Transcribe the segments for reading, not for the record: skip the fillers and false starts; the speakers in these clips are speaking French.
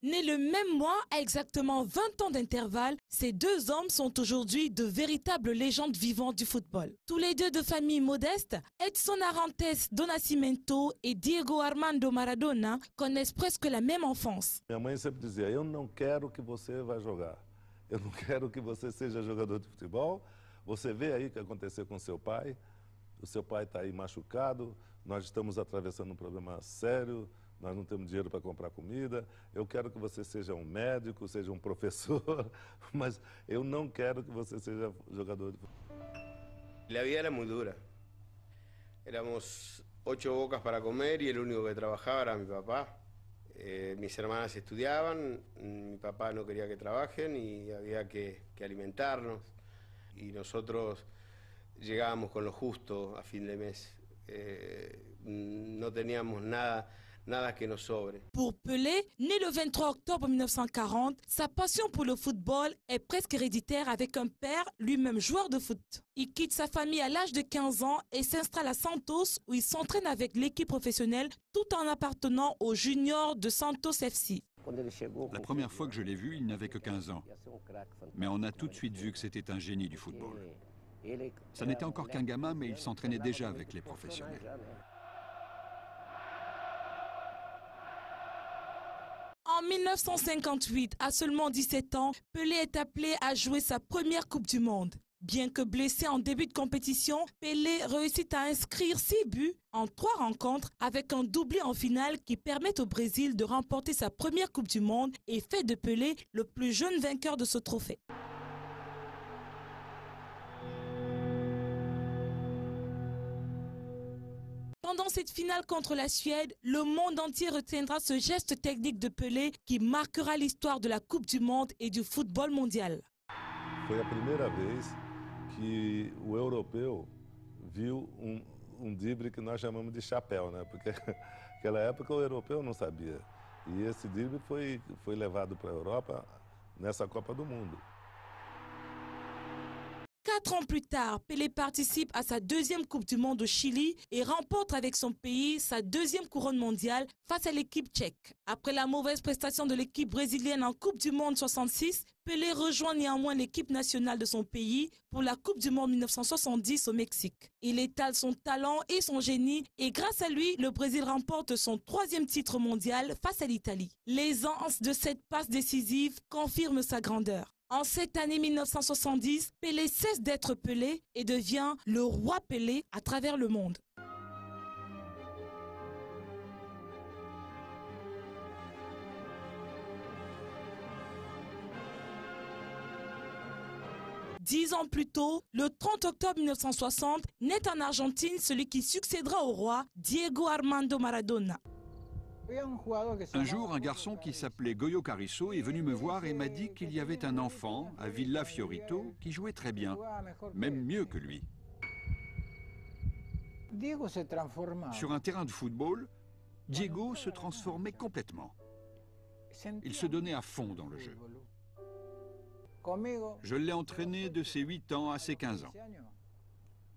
Nés le même mois à exactement 20 ans d'intervalle, ces deux hommes sont aujourd'hui de véritables légendes vivantes du football. Tous les deux de famille modeste, Edson Arantes do Nascimento et Diego Armando Maradona connaissent presque la même enfance. Minha mãe sempre dizia, eu não quero que você vá jogar. Eu não quero que você seja jogador de futebol. Você vê aí o que aconteceu com seu pai. O seu pai está aí machucado. Nós estamos atravessando um problema sério. Nós não temos dinheiro para comprar comida. Eu quero que você seja um médico, seja um professor, mas eu não quero que você seja jogador de futebol. La vida era muy dura. Éramos 8 bocas para comer y el único que trabajaba era mi papá. Mis hermanas estudiaban, mi papá no quería que trabajen y había que alimentarnos. Y nosotros llegábamos con lo justo a fin de mes. No teníamos nada que nos sobre. Pour Pelé, né le 23 octobre 1940, sa passion pour le football est presque héréditaire avec un père lui-même joueur de foot. Il quitte sa famille à l'âge de 15 ans et s'installe à Santos où il s'entraîne avec l'équipe professionnelle tout en appartenant aux juniors de Santos FC. La première fois que je l'ai vu, il n'avait que 15 ans. Mais on a tout de suite vu que c'était un génie du football. Ça n'était encore qu'un gamin, mais il s'entraînait déjà avec les professionnels. En 1958, à seulement 17 ans, Pelé est appelé à jouer sa première Coupe du Monde. Bien que blessé en début de compétition, Pelé réussit à inscrire 6 buts en 3 rencontres avec un doublé en finale qui permet au Brésil de remporter sa première Coupe du Monde et fait de Pelé le plus jeune vainqueur de ce trophée. Pendant cette finale contre la Suède, le monde entier retiendra ce geste technique de Pelé qui marquera l'histoire de la Coupe du Monde et du football mondial. Foi a primeira vez que o europeu viu drible que nós chamamos de chapéu, né? Porque naquela época o europeu não sabia. E esse drible foi levado para a Europa nessa Copa do Mundo. 4 ans plus tard, Pelé participe à sa deuxième Coupe du Monde au Chili et remporte avec son pays sa deuxième couronne mondiale face à l'équipe tchèque. Après la mauvaise prestation de l'équipe brésilienne en Coupe du Monde 66, Pelé rejoint néanmoins l'équipe nationale de son pays pour la Coupe du Monde 1970 au Mexique. Il étale son talent et son génie et grâce à lui, le Brésil remporte son 3e titre mondial face à l'Italie. L'aisance de cette passe décisive confirme sa grandeur. En cette année 1970, Pelé cesse d'être Pelé et devient le roi Pelé à travers le monde. Dix ans plus tôt, le 30 octobre 1960, naît en Argentine celui qui succédera au roi, Diego Armando Maradona. Un jour, un garçon qui s'appelait Goyo Carrizo est venu me voir et m'a dit qu'il y avait un enfant à Villa Fiorito qui jouait très bien, même mieux que lui. Sur un terrain de football, Diego se transformait complètement. Il se donnait à fond dans le jeu. Je l'ai entraîné de ses 8 ans à ses 15 ans.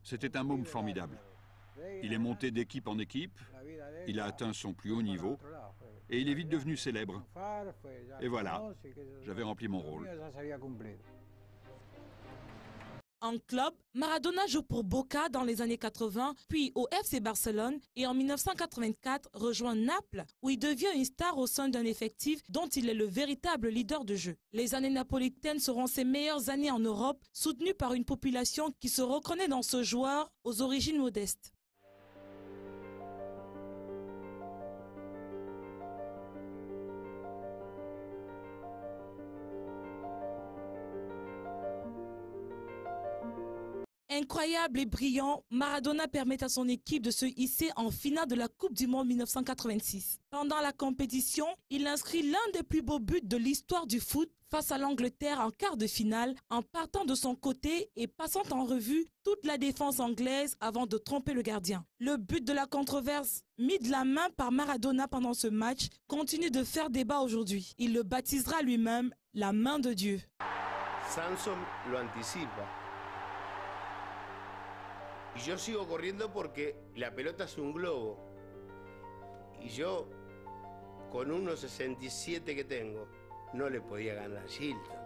C'était un môme formidable. Il est monté d'équipe en équipe, il a atteint son plus haut niveau et il est vite devenu célèbre. Et voilà, j'avais rempli mon rôle. En club, Maradona joue pour Boca dans les années 80, puis au FC Barcelone et en 1984 rejoint Naples où il devient une star au sein d'un effectif dont il est le véritable leader de jeu. Les années napolitaines seront ses meilleures années en Europe, soutenues par une population qui se reconnaît dans ce joueur aux origines modestes. Incroyable et brillant, Maradona permet à son équipe de se hisser en finale de la Coupe du Monde 1986. Pendant la compétition, il inscrit l'un des plus beaux buts de l'histoire du foot face à l'Angleterre en quart de finale en partant de son côté et passant en revue toute la défense anglaise avant de tromper le gardien. Le but de la controverse, mis de la main par Maradona pendant ce match, continue de faire débat aujourd'hui. Il le baptisera lui-même la main de Dieu. Samson lo anticipa. Y yo sigo corriendo porque la pelota es un globo. Y yo con 1,67 que tengo, no le podía ganar a Shilton.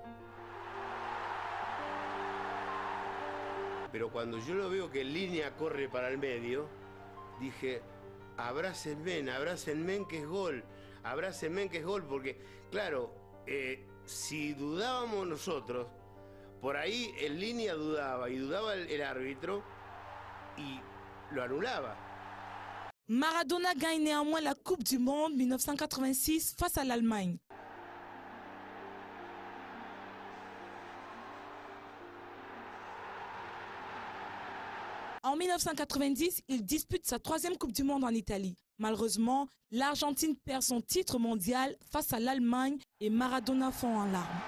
Pero cuando yo lo veo que en línea corre para el medio, dije, abrácenme que es gol, abrácenme que es gol, porque claro, si dudábamos nosotros, por ahí en línea dudaba y dudaba el árbitro y lo anulaba. Maradona gagne néanmoins la Coupe du Monde 1986 face à l'Allemagne. En 1990, il dispute sa troisième Coupe du Monde en Italie. Malheureusement, l'Argentine perd son titre mondial face à l'Allemagne et Maradona fond en larmes.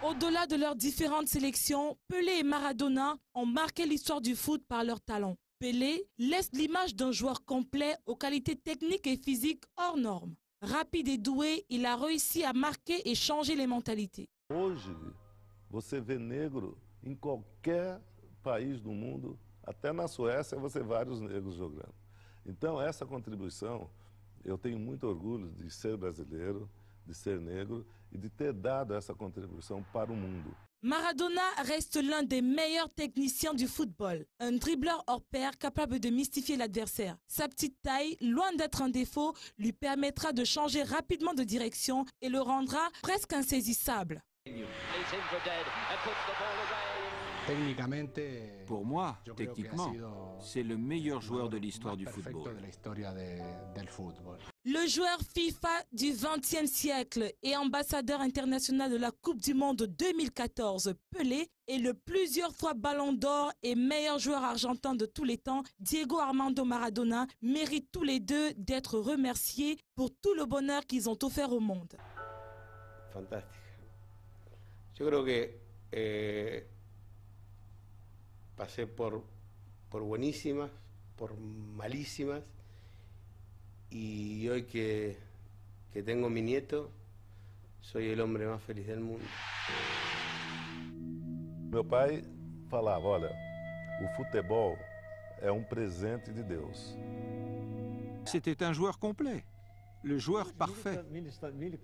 Au-delà de leurs différentes sélections, Pelé et Maradona ont marqué l'histoire du foot par leur talent. Pelé laisse l'image d'un joueur complet aux qualités techniques et physiques hors normes. Rapide et doué, il a réussi à marquer et changer les mentalités. Hoje, você vê negro em qualquer país do mundo, até na Suécia você vê vários negros jogando. Então essa contribuição, eu tenho muito orgulho de ser brasileiro, de ser negro e de ter dado essa contribuição para o mundo. Maradona reste l'un des meilleurs techniciens du football, un dribbleur hors pair capable de mystifier l'adversaire. Sa petite taille, loin d'être un défaut, lui permettra de changer rapidement de direction et le rendra presque insaisissable. Pour moi, techniquement, c'est le meilleur joueur de l'histoire du football. Le joueur FIFA du XXe siècle et ambassadeur international de la Coupe du Monde 2014, Pelé, et le plusieurs fois Ballon d'Or et meilleur joueur argentin de tous les temps, Diego Armando Maradona, méritent tous les deux d'être remerciés pour tout le bonheur qu'ils ont offert au monde. Fantástico. Yo creo que pasé por buenísimas, por malísimas, y hoy que tengo mi nieto, soy el hombre más feliz del mundo. Meu pai falava, olha, o futebol é presente de Deus. C'était un joueur complet, le joueur parfait.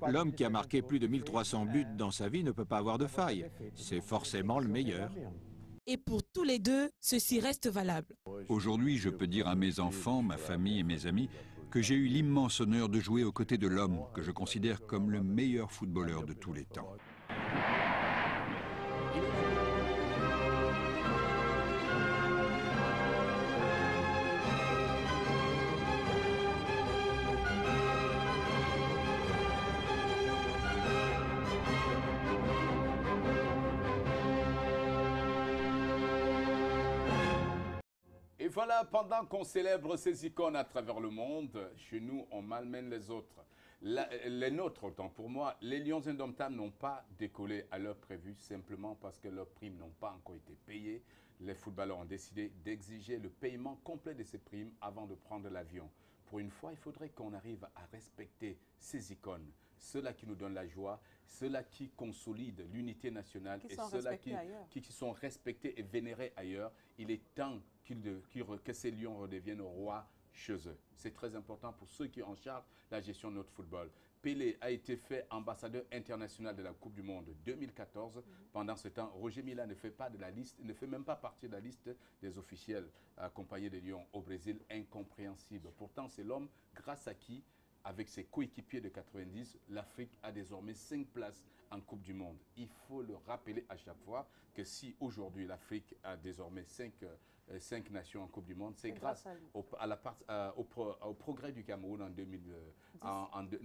L'homme qui a marqué plus de 1300 buts dans sa vie ne peut pas avoir de faille. C'est forcément le meilleur. Et pour tous les deux, ceci reste valable. Aujourd'hui, je peux dire à mes enfants, ma famille et mes amis que j'ai eu l'immense honneur de jouer aux côtés de l'homme que je considère comme le meilleur footballeur de tous les temps. Et voilà, pendant qu'on célèbre ces icônes à travers le monde, chez nous, on malmène les autres. Les nôtres, autant pour moi, les Lions indomptables n'ont pas décollé à l'heure prévue simplement parce que leurs primes n'ont pas encore été payées. Les footballeurs ont décidé d'exiger le paiement complet de ces primes avant de prendre l'avion. Pour une fois, il faudrait qu'on arrive à respecter ces icônes, ceux-là qui nous donnent la joie, ceux-là qui consolident l'unité nationale et ceux-là qui sont respectés et vénérés ailleurs. Il est temps que ces lions redeviennent rois chez eux. C'est très important pour ceux qui en chargent la gestion de notre football. Pelé a été fait ambassadeur international de la Coupe du Monde 2014. Pendant ce temps, Roger Mila ne fait pas de la liste, ne fait même pas partie de la liste des officiels accompagnés des Lions au Brésil. Incompréhensible. Pourtant, c'est l'homme grâce à qui, avec ses coéquipiers de 90, l'Afrique a désormais 5 places en Coupe du Monde. Il faut le rappeler à chaque fois que si aujourd'hui l'Afrique a désormais 5 nations en Coupe du Monde, c'est grâce au progrès du Cameroun en 1990,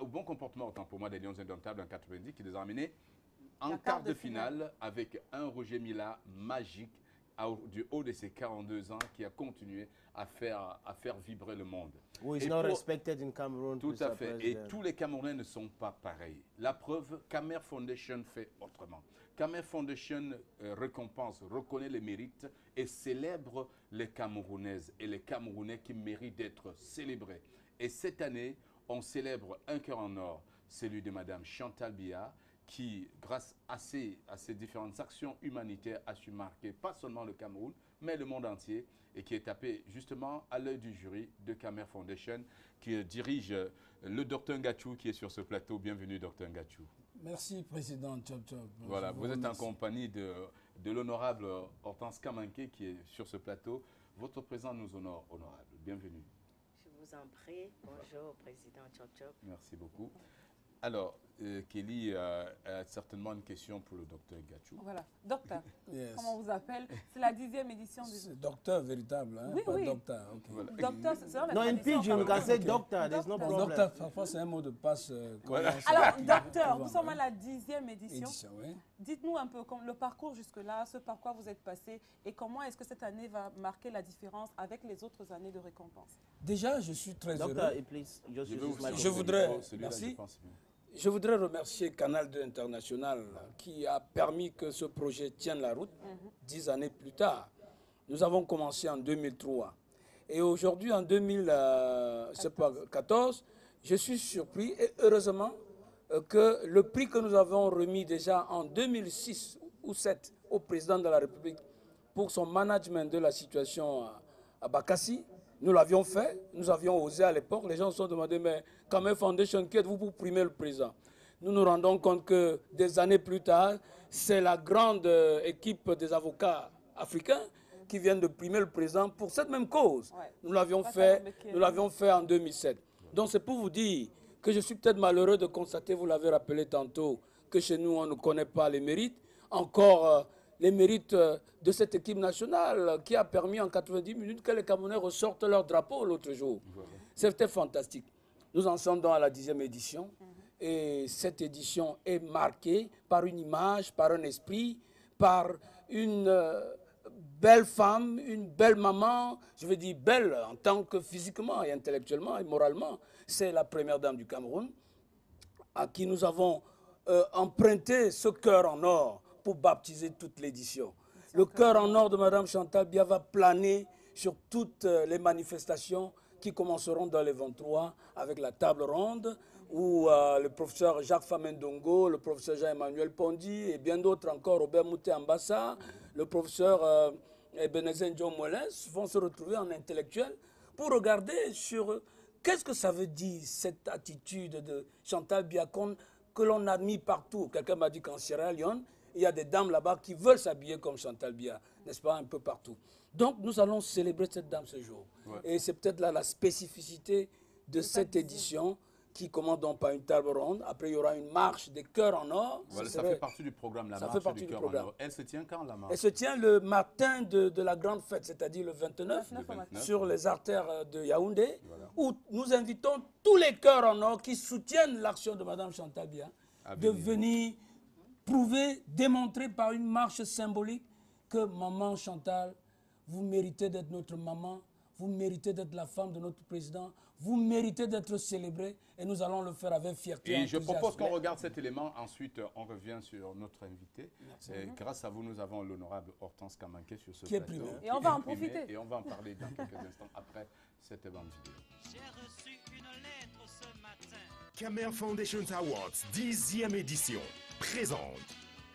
au bon comportement, autant pour moi, des Lions indomptables en 90, qui les a amenés en quart de finale avec un Roger Mila magique du haut de ses 42 ans qui a continué à faire vibrer le monde. Who is not respected in Cameroon. Tout à fait. Et tous les Camerounais ne sont pas pareils. La preuve, Camer Foundation fait autrement. Camer Foundation récompense, reconnaît les mérites et célèbre les Camerounaises et les Camerounais qui méritent d'être célébrés. Et cette année, on célèbre un cœur en or, celui de Madame Chantal Biya, qui, grâce à ces différentes actions humanitaires, a su marquer pas seulement le Cameroun, mais le monde entier, et qui est tapé justement à l'œil du jury de Khmer Foundation, qui dirige le Dr Ngachou, qui est sur ce plateau. Bienvenue, Dr Ngachou. Merci, Président Chop Chop. Voilà, vous êtes en compagnie de l'honorable Hortense Kamanké, qui est sur ce plateau. Votre présence nous honore, honorable. Bienvenue. Je vous en prie. Bonjour, Président Chop Chop. Merci beaucoup. Alors, Kelly a certainement une question pour le docteur Ngachou. Voilà, docteur, Yes. comment on vous appelle? C'est la 10e édition du... C'est docteur véritable, hein? Oui, Pas oui. docteur. Okay. Voilà. Docteur, c'est ça la No, in tradition pidgin, you can say camerounaise. doctor, there's no Doctor. problem. Docteur, parfois c'est un mot de passe. Voilà. Alors, docteur, nous sommes à la 10e édition. Édition, oui. Dites-nous un peu le parcours jusque-là, ce par quoi vous êtes passé et comment est-ce que cette année va marquer la différence avec les autres années de récompense? Déjà, je suis très Doctor, heureux. please, just Je use vais this vous- microphone. Je voudrais- Celui-là, merci. je pense bien. Je voudrais remercier Canal 2 International qui a permis que ce projet tienne la route 10 années plus tard. Nous avons commencé en 2003. Et aujourd'hui, en 2014, je suis surpris et heureusement que le prix que nous avons remis déjà en 2006 ou 2007 au président de la République pour son management de la situation à Bakassi, nous l'avions fait, nous avions osé à l'époque. Les gens se sont demandé, mais Khmer Foundation, qui êtes-vous pour primer le président? Nous nous rendons compte que des années plus tard, c'est la grande équipe des avocats africains qui viennent de primer le président pour cette même cause. Ouais. Nous l'avions Ça, fait, avec nous l'avions fait en 2007. Donc c'est pour vous dire que je suis peut-être malheureux de constater, vous l'avez rappelé tantôt, que chez nous on ne connaît pas les mérites. Encore les mérites de cette équipe nationale qui a permis en 90 minutes que les Camerounais ressortent leur drapeau l'autre jour. C'était fantastique. Nous en sommes dans la 10e édition et cette édition est marquée par une image, par un esprit, par une belle femme, une belle maman, je veux dire belle en tant que physiquement et intellectuellement et moralement. C'est la première dame du Cameroun à qui nous avons emprunté ce cœur en or pour baptiser toute l'édition. Le cœur en or de Mme Chantal Biya va planer sur toutes les manifestations qui commenceront dans les 23 avec la table ronde où le professeur Jacques Famendongo, le professeur Jean-Emmanuel Pondy et bien d'autres encore, Robert Mouté Ambassa, le professeur Ebenezer John Molens vont se retrouver en intellectuel pour regarder sur qu'est-ce que ça veut dire cette attitude de Chantal Biya que l'on admire partout. Quelqu'un m'a dit qu'en Sierra Leone, il y a des dames là-bas qui veulent s'habiller comme Chantal Biya, n'est-ce pas, un peu partout. Donc nous allons célébrer cette dame ce jour. Ouais. Et c'est peut-être là la spécificité de cette édition qui commence donc par une table ronde. Après, il y aura une marche des cœurs en or. Voilà, Ce ça serait- fait partie du programme, la ça marche fait partie du du cœur en programme. or. Elle se tient quand, la marche? Elle se tient le matin de la grande fête, c'est-à-dire le 29, Le 29. sur les artères de Yaoundé, où nous invitons tous les cœurs en or qui soutiennent l'action de Mme Chantal Biya À de venir. venir prouver, démontrer par une marche symbolique que maman Chantal, vous méritez d'être notre maman, vous méritez d'être la femme de notre président, vous méritez d'être célébrée et nous allons le faire avec fierté. Et je enthousiasme. propose qu'on regarde cet élément. Ensuite, on revient sur notre invité. Et grâce à vous, nous avons l'honorable Hortense Kamanké sur ce Qui est plateau. primé. Et on va en profiter. Et on va en parler dans quelques instants après cette bande vidéo. J'ai reçu une lettre ce matin. Khmer Foundation Awards 10e édition présente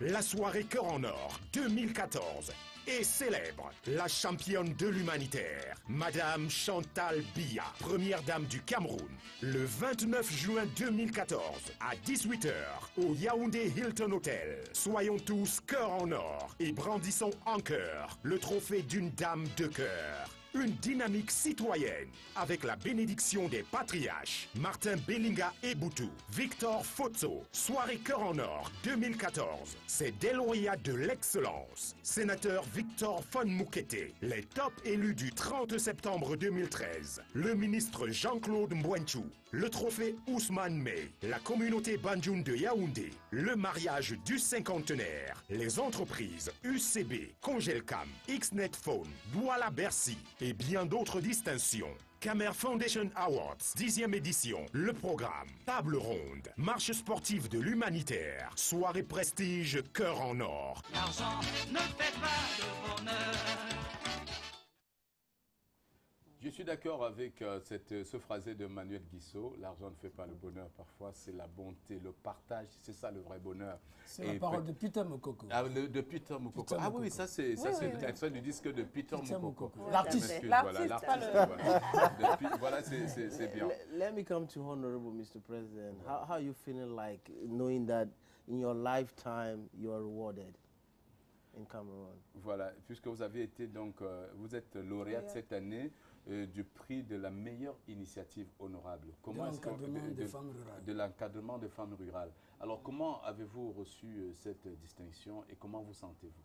la soirée Cœur en Or 2014 et célèbre la championne de l'humanitaire, Madame Chantal Biya, première dame du Cameroun, le 29 juin 2014 à 18h au Yaoundé Hilton Hotel. Soyons tous cœur en or et brandissons en cœur le trophée d'une dame de cœur. Une dynamique citoyenne avec la bénédiction des patriarches Martin Bellinga et Boutou, Victor Fotso, soirée Cœur en Or 2014. C'est des lauréats de l'excellence. Sénateur Victor Fon Moukete, les top élus du 30 septembre 2013. Le ministre Jean-Claude Mbouenchou, le trophée Ousmane May, la communauté Banjoun de Yaoundé, le mariage du cinquantenaire, les entreprises UCB, Congelcam, Xnet Phone, Douala Bercy et bien d'autres distinctions. Khmer Foundation Awards, 10e édition. Le programme, table ronde, marche sportive de l'humanitaire, soirée prestige, cœur en or. L'argent ne fait pas le bonheur. Je suis d'accord avec ce phrasé de Manuel Guissot. L'argent ne fait pas le bonheur. Parfois, c'est la bonté, le partage. C'est ça le vrai bonheur. C'est la parole de Peter Mokoko. Ah, de Peter Mokoko. Ah oui, ça c'est l'extrait du disque de Peter Mokoko. L'artiste. Voilà, c'est bien. Let me come to Honorable Mr. President. How you feeling like knowing that in your lifetime you are rewarded in Cameroon? Voilà, puisque vous avez été donc, vous êtes lauréate cette année du prix de la meilleure initiative honorable. De l'encadrement des femmes rurales. Alors, comment avez-vous reçu cette distinction et comment vous sentez-vous?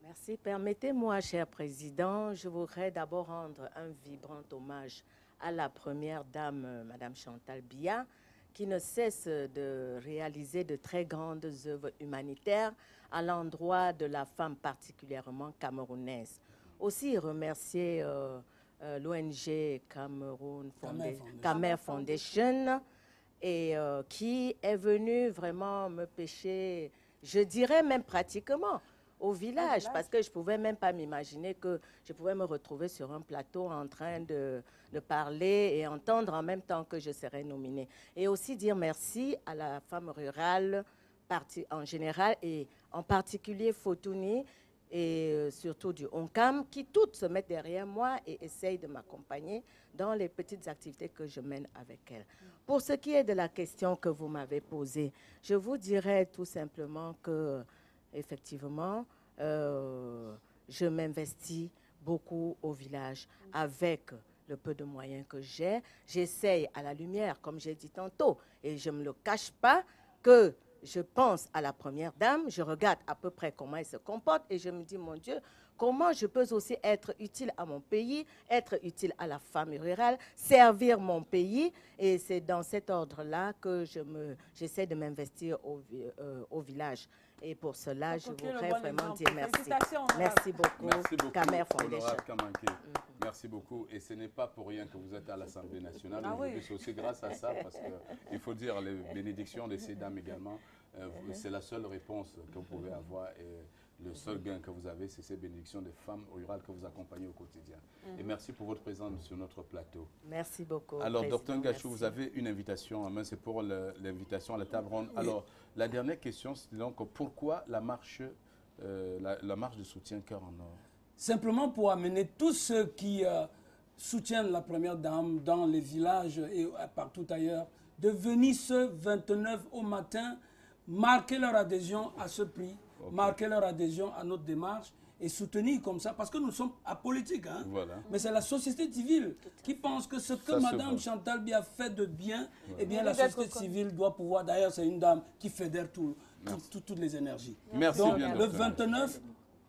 Merci. Permettez-moi, cher Président, je voudrais d'abord rendre un vibrant hommage à la première dame, Madame Chantal Biya, qui ne cesse de réaliser de très grandes œuvres humanitaires à l'endroit de la femme particulièrement camerounaise. Aussi remercier l'ONG Camer Foundation et qui est venue vraiment me pêcher, je dirais même pratiquement, au village, parce que je ne pouvais même pas m'imaginer que je pouvais me retrouver sur un plateau en train de parler et entendre en même temps que je serais nominée. Et aussi dire merci à la femme rurale en général et en particulier Fotouni et surtout du Oncam qui toutes se mettent derrière moi et essayent de m'accompagner dans les petites activités que je mène avec elles. Pour ce qui est de la question que vous m'avez posée, je vous dirais tout simplement que effectivement, je m'investis beaucoup au village avec le peu de moyens que j'ai. J'essaye à la lumière, comme j'ai dit tantôt, et je ne me le cache pas, que je pense à la première dame, je regarde à peu près comment elle se comporte et je me dis, mon Dieu, comment je peux aussi être utile à mon pays, être utile à la femme rurale, servir mon pays. Et c'est dans cet ordre-là que j'essaie de m'investir au village. Et pour cela, je voudrais vraiment dire merci. Merci beaucoup, Camer Foundation. Merci beaucoup. Et ce n'est pas pour rien que vous êtes à l'Assemblée nationale. Aujourd'hui, c'est aussi grâce à ça, parce qu'il faut dire les bénédictions de ces dames également. C'est la seule réponse que vous pouvez avoir. Et le seul gain que vous avez, c'est ces bénédictions des femmes rurales que vous accompagnez au quotidien. Et merci pour votre présence sur notre plateau. Merci beaucoup. Alors, Dr Ngachou, vous avez une invitation en main, c'est pour l'invitation à la table ronde. Alors, la dernière question, c'est donc pourquoi la marche de soutien Cœur en Or? Simplement pour amener tous ceux qui soutiennent la première dame dans les villages et partout ailleurs, de venir ce 29 au matin, marquer leur adhésion à ce prix, marquer leur adhésion à notre démarche et soutenir comme ça, parce que nous sommes apolitiques. Hein? Voilà. Mais c'est la société civile qui pense que ce que Mme Chantal Biya fait de bien, eh bien la société civile doit pouvoir, d'ailleurs c'est une dame qui fédère toutes les énergies. Merci. Donc bien, le 29,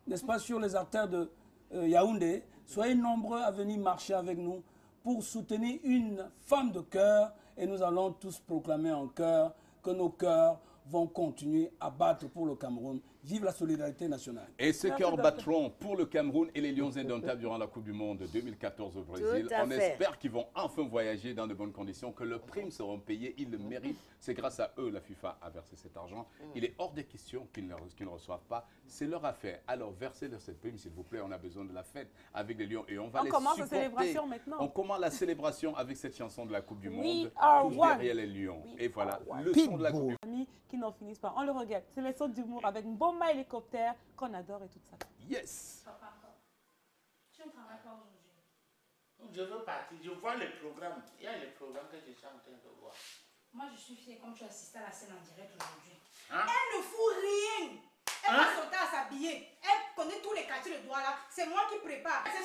n'est-ce pas, sur les artères de Yaoundé, soyez nombreux à venir marcher avec nous pour soutenir une femme de cœur et nous allons tous proclamer en chœur que nos cœurs vont continuer à battre pour le Cameroun. Vive la solidarité nationale. Et ces cœurs battront pour le Cameroun et les Lions indomptables durant la Coupe du Monde 2014 au Brésil. On espère qu'ils vont enfin voyager dans de bonnes conditions, que leurs primes seront payées, ils le méritent. C'est grâce à eux la FIFA a versé cet argent. Il est hors des questions qu'ils ne reçoivent pas. C'est leur affaire. Alors versez-leur cette prime, s'il vous plaît. On a besoin de la fête avec les Lions et on va les supporter. On commence la célébration maintenant. On commence la célébration avec cette chanson de la Coupe du Monde. Tous derrière les Lions. Et voilà, le son de la Coupe du Monde. Qui n'en finissent pas. On le regarde. C'est les sons d'humour avec Mboma hélicoptère qu'on adore et tout ça. Yes. Papa, tu ne travailles pas aujourd'hui? Je veux partir. Je vois les programmes. Il y a les programmes que je suis en train de voir. Moi, je suis fière comme tu assistes à la scène en direct aujourd'hui. Hein? Elle ne fout rien. Elle va sauter à s'habiller. Elle connaît tous les quartiers de Douala. C'est moi qui prépare. C'est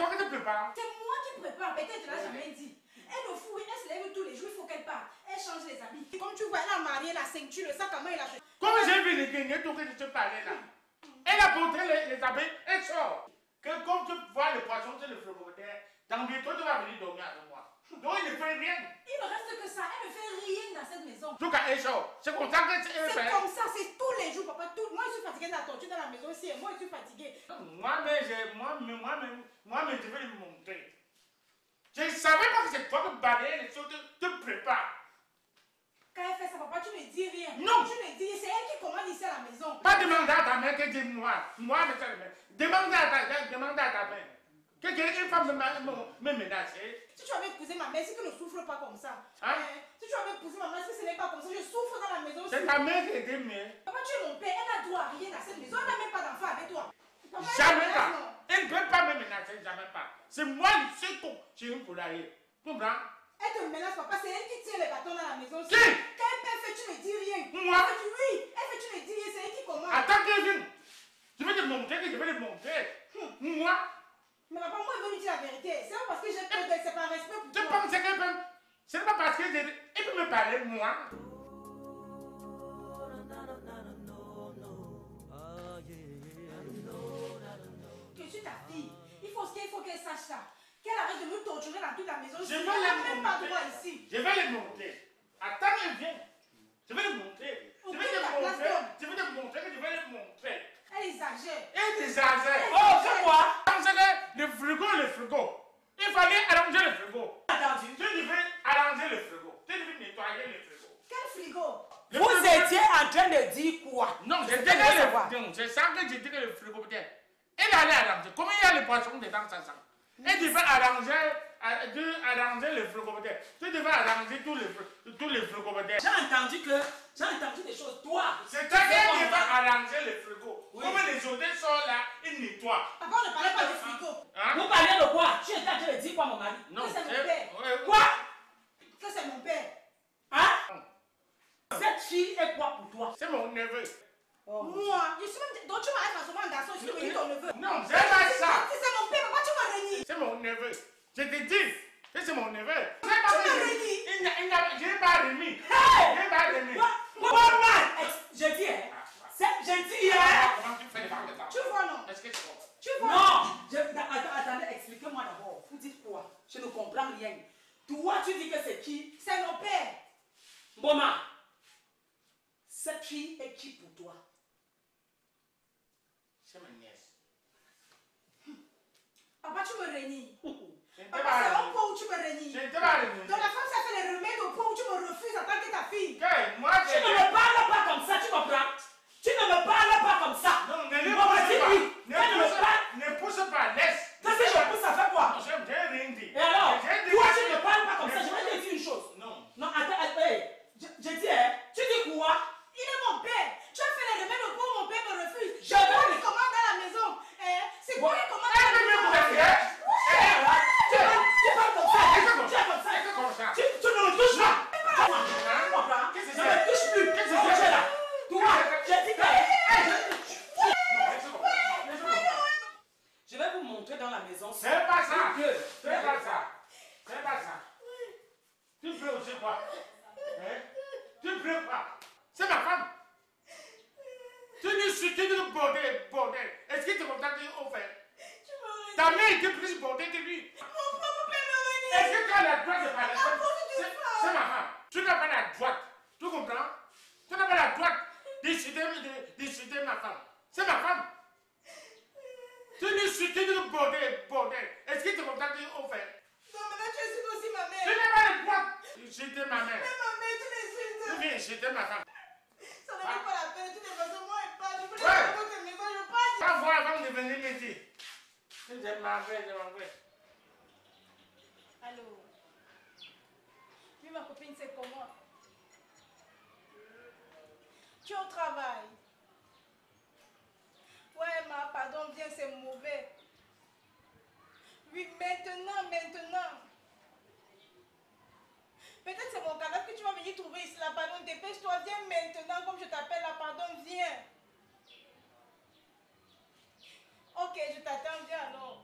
toi qui te prépare? C'est moi qui prépare. Peut-être tu ne l'as jamais dit. Elle ne fout rien. Elle se lève tous les jours. Il faut qu'elle parte. Elle change les habits. Comme tu vois, elle a marié la ceinture, le sac à main et la chemise. Comme j'ai vu les gagner, tout que je te parlais là. Elle a porté les habits. Elle sort. Que comme tu vois les poissons sur le frigidaire, dans bientôt tu vas venir dormir avec moi. Donc il ne fait rien. Il ne reste que ça. Elle ne fait rien dans cette maison. En tout cas, elle sort. C'est comme ça que tu es. C'est comme ça, c'est tous les jours, papa. Moi, je suis fatiguée de la torture dans la maison aussi. Et moi, je suis fatiguée. Moi-même, je vais lui montrer. Je ne savais pas que c'est toi qui balayais les choses, te prépare. Quand elle fait ça, papa, tu ne dis rien. Non. Tu ne dis, c'est elle qui commande ici à la maison. Pas demander à ta mère que dis moi. Moi, demande à ta mère. Une femme me menacer. Si tu avais épousé ma mère, c'est que ne souffre pas comme ça. Hein? Si tu avais épousé ma mère, ce n'est pas comme ça. Je souffre dans la maison. C'est ta mère qui était mère. Papa, tu es mon père. Elle n'a droit à rien dans cette maison. Elle n'a même pas d'enfant avec toi. Papa, jamais pas. Elle ne peut pas me menacer, jamais pas. C'est moi le seul con chez nous pour l'arrière. Tu comprends? Elle te menace, papa. C'est elle qui tient les bâtons dans la maison. Qui? Quand elle fait, tu ne dis rien. Moi? Oui. Elle fait, tu ne dis rien. C'est elle qui commande. Attends qu'elle vienne. Je vais te montrer que je vais te montrer. Moi? Mais papa, moi, je veux lui dire la vérité. C'est pas parce que j'ai peur d'elle, c'est par respect pour toi. Je pense qu'elle peut. Ce n'est pas parce qu'elle peut me parler, moi. Je suis ta fille. Il faut qu'elle sache ça. Qu'elle arrête de nous torturer dans toute la maison. Je vais même pas droit ici. Je vais les monter. Attends, elle vient. Je vais les monter. Je vais te montrer que je vais les montrer. Elle exagère. Elle exagère. Oh, c'est quoi? Le frigo. Il fallait arranger le frigo. Attendu. Tu devais arranger le frigo. Tu devais nettoyer le frigo. Quel frigo? Vous étiez en train de dire quoi? Non, c'est ça que j'ai dit que le frigo peut-être. Elle allait arranger. Comment il y a les poissons dedans, ça? Elle devait arranger le frigo peut-être. Tu devais arranger tous les frigos peut-être. J'ai entendu des choses. Toi, c'est toi qui devais arranger le frigo. Oui. Comme les hôtels sont là, ils nettoient. Papa, on ne parlait pas du frigo. Hein? Vous parlez de quoi? Tu étais en train de dire quoi, mon mari? Non, que c'est mon père. Quoi? Que c'est mon père. Hein? Cette fille est quoi pour toi? C'est mon neveu. Oh. Moi, je suis même. Donc tu m'as transformé en garçon, je suis ton neveu. Non, c'est pas ça. Si c'est mon père, pourquoi tu m'as renié? C'est mon neveu. Je te dis que c'est mon neveu. Tu m'as renié. Je n'ai pas remis. Je n'ai pas remis. Je dis, hein. Je dis, hein. Comment tu fais les parents de ça? Tu vois, non? Est-ce que tu vois? Tu vois? Non. Attendez, expliquez-moi d'abord. Vous dites quoi? Je ne comprends rien. Toi, tu dis que c'est qui? C'est mon père. Maman, cette fille est qui pour toi? C'est ma nièce. Papa, tu me renies. Papa, c'est un point où tu me renies. Je ne t'ai pas renié. Donc la femme, ça fait les remèdes au point où tu me refuses en tant que ta fille. Moi, tu ne me parles pas comme ça, tu comprends? Tu ne me parles pas comme ça. Non, ne pousse pas, laisse. Qu'est-ce que je pousse, ça fait quoi? J'ai rien dit. Et alors, toi, tu ne me parles pas comme ça, je vais te dire une chose. Non, attends, je dis, hein, tu dis quoi? Il est mon père. Tu as fait les remèdes au point où mon père me refuse. Je veux une commande dans la maison. C'est quoi une commande dans la maison? Tu parles comme ça. Tu es comme ça. Tu ne me touches pas. Qu'est-ce que c'est? Je ne me touche plus. Qu'est-ce que c'est là? Toi, je dis que... Je vais vous montrer dans la maison. C'est pas ça. C'est pas ça. C'est pas ça. Tu veux aussi quoi? Tu veux pas? C'est ma femme. Tu ne suis que bordel. Est-ce que tu m'entends au fait? Ta mère était plus bordel que lui. Mon propre père me renie. Est-ce que tu as la droite de parler? C'est ma femme. Tu n'as pas la droite. Tu comprends? Tu n'as pas la droite d'insulter ma femme. C'est ma femme. Tu ne suis que bordel. Est-ce que tu m'entends au fait? Non, maintenant tu insultes aussi ma mère. Tu n'as pas la droite d'insulter ma mère. Mais ma mère, tu l'insultes. Tu viens insulter ma femme. Ça ne vaut pas la peine. Tu ne veux moi et pas. Je voulais faire votre maison, je passe. Ça va avant de venir me dire. Je m'en vais. Allô? Oui, ma copine, c'est comment? Tu es au travail? Ouais, pardon, viens, c'est mauvais. Oui, maintenant. Peut-être c'est mon cadavre que tu vas venir trouver ici, là, pardon, dépêche-toi, viens maintenant, comme je t'appelle, là, pardon, viens. Ok, je t'attends, viens alors.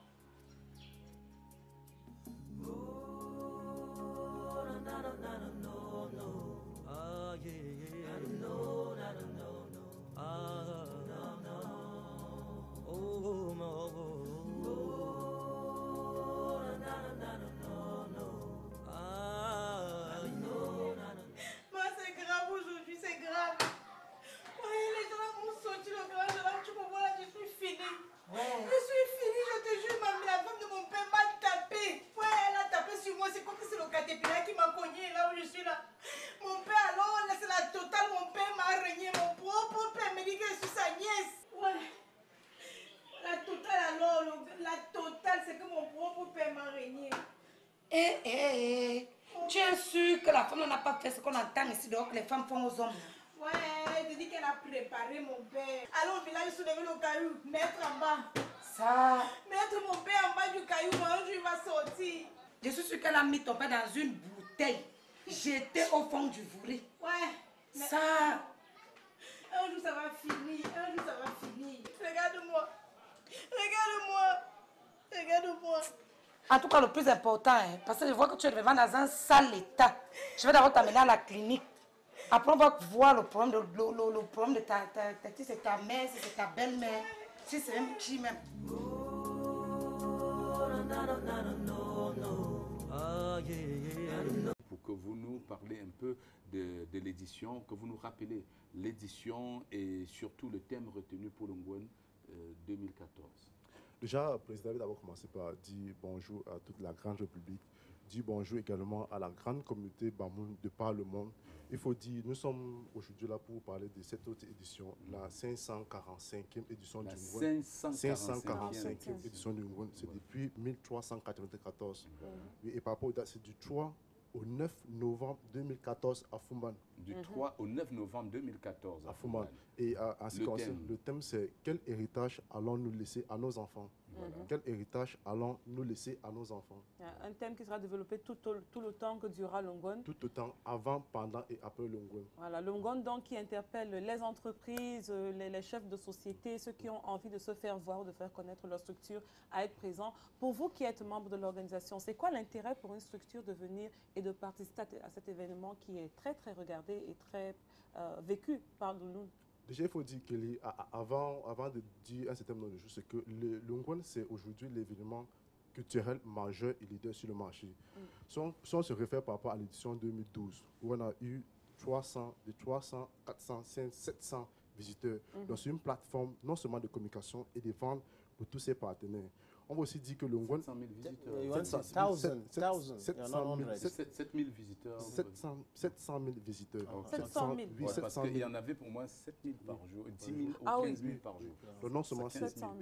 la femme n'a pas fait ce qu'on entend ici, donc les femmes font aux hommes. Ouais, je dis qu'elle a préparé mon père. Allons au village soulever le caillou, mettre en bas. Ça. Mettre mon père en bas du caillou, un jour il va sortir. Je suis sûre qu'elle a mis ton père dans une bouteille. J'étais au fond du vouri. Ouais. Ça. Un jour ça va finir, un jour ça va finir. Regarde-moi. Regarde-moi. Regarde-moi. En tout cas, le plus important, parce que je vois que tu es vraiment dans un sale état. Je vais d'abord t'amener à la clinique. Après, on va voir le problème de ta si c'est ta mère, si c'est ta belle-mère, si c'est même qui même. Pour que vous nous parlez un peu de l'édition, que vous nous rappelez l'édition et surtout le thème retenu pour l'Ongwen 2014. Déjà, le président avait d'abord commencé par dire bonjour à toute la grande République, dire bonjour également à la grande communauté Bamoun de par le monde. Il faut dire, nous sommes aujourd'hui là pour vous parler de cette autre édition, la 545e édition du Ngwen. 545e édition du Ngwen, c'est depuis 1394. Et par rapport aux dates, c'est du 3 au 9 novembre 2014 à Fumban. Du 3 au 9 novembre 2014 à Fumban. Et le thème, c'est quel héritage allons-nous laisser à nos enfants? Quel héritage allons-nous laisser à nos enfants? Un thème qui sera développé tout le temps que durera l'Ongwen. Tout le temps, avant, pendant et après l'Ongwen. Voilà, l'Ongwen donc qui interpelle les entreprises, les chefs de société, ceux qui ont envie de se faire voir ou de faire connaître leur structure, à être présents. Pour vous qui êtes membre de l'organisation, c'est quoi l'intérêt pour une structure de venir et de participer à cet événement qui est très très regardé et très vécu par nous? Déjà, il faut dire qu'avant de dire un certain nombre de choses, c'est que le Ngwen, c'est aujourd'hui l'événement culturel majeur et leader sur le marché. Si on se réfère par rapport à l'édition 2012, où on a eu 300, 400, 500, 700 visiteurs. Donc, c'est une plateforme non seulement de communication et de vente pour tous ses partenaires. On va aussi dire que le Ngwen... 700 000 visiteurs. 700 000 visiteurs. 700 000. Oui, parce qu'il y en avait pour moi 7 000 par jour, 10 000 ou 15 000 par jour. Donc non seulement 700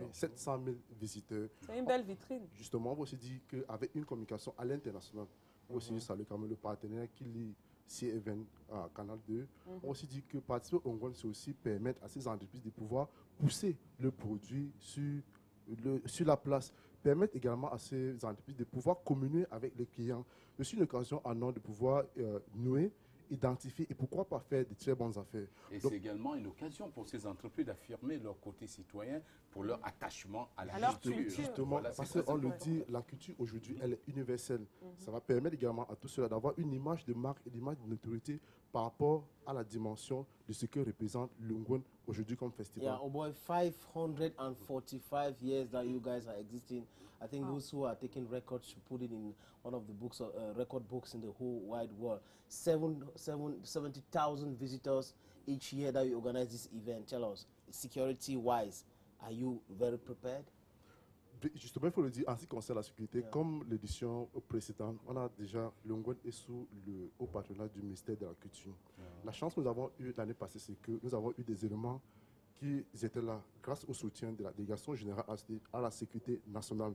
000 visiteurs. C'est une belle vitrine. Justement, on va aussi dire qu'avec une communication à l'international, on va aussi saluer quand même le partenaire qui lie C-Event à Canal 2. On va aussi dire que participer au Ngwen, c'est aussi permettre à ces entreprises de pouvoir pousser le produit sur la place, permettre également à ces entreprises de pouvoir communier avec les clients. C'est une occasion en or de pouvoir nouer, identifier et pourquoi pas faire de très bonnes affaires. Et c'est également une occasion pour ces entreprises d'affirmer leur côté citoyen pour leur attachement à la culture. Justement, voilà, parce qu'on le dit, la culture aujourd'hui, elle est universelle. Ça va permettre également à tout cela d'avoir une image de marque et d'image de notoriété par rapport à la dimension de ce que représente le Ngwen aujourd'hui comme festival. Yeah, about 545 years that you guys are existing. I think those who are taking records should put it in one of the books, record books in the whole wide world. 70,000 visitors each year that you organize this event. Tell us, security-wise, are you very prepared? Justement, il faut le dire, en ce qui concerne la sécurité, comme l'édition précédente, on a déjà, le Ngwen est sous le haut patronat du ministère de la Culture. La chance que nous avons eue l'année passée, c'est que nous avons eu des éléments qui étaient là grâce au soutien de la délégation générale à la sécurité nationale.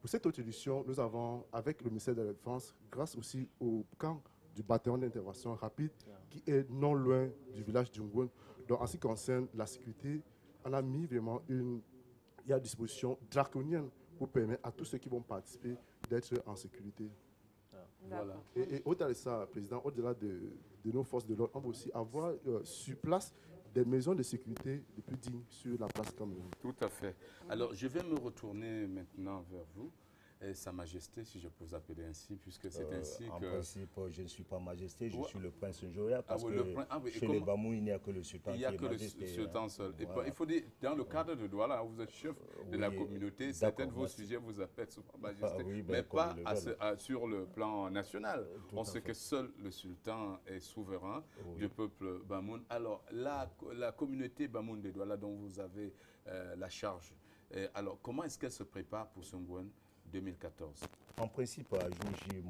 Pour cette autre édition, nous avons, avec le ministère de la Défense, grâce aussi au camp du bataillon d'intervention rapide, qui est non loin du village du Ngwen. Donc, en ce qui concerne la sécurité, on a mis vraiment une disposition draconienne pour permettre à tous ceux qui vont participer d'être en sécurité. Voilà. Et au-delà de ça, Président, au-delà de nos forces de l'ordre, on va aussi avoir sur place des maisons de sécurité les plus dignes sur la place Cameroun. Tout à fait. Alors, je vais me retourner maintenant vers vous. Sa Majesté, si je peux vous appeler ainsi, puisque c'est ainsi que... En principe, je ne suis pas Majesté, je suis le Prince Njoya, parce que oui, chez les Bamoun, il n'y a que le Sultan qui est Majesté. Il n'y a que le Sultan seul. Et voilà. il faut dire, dans le cadre de Douala, vous êtes chef de la communauté, certains de vos sujets vous appellent souvent Majesté, mais pas sur le plan national. On sait que seul le Sultan est souverain du peuple Bamoun. Alors, la communauté Bamoun de Douala dont vous avez la charge, alors comment est-ce qu'elle se prépare pour son Ngwen 2014? En principe, à jour J-,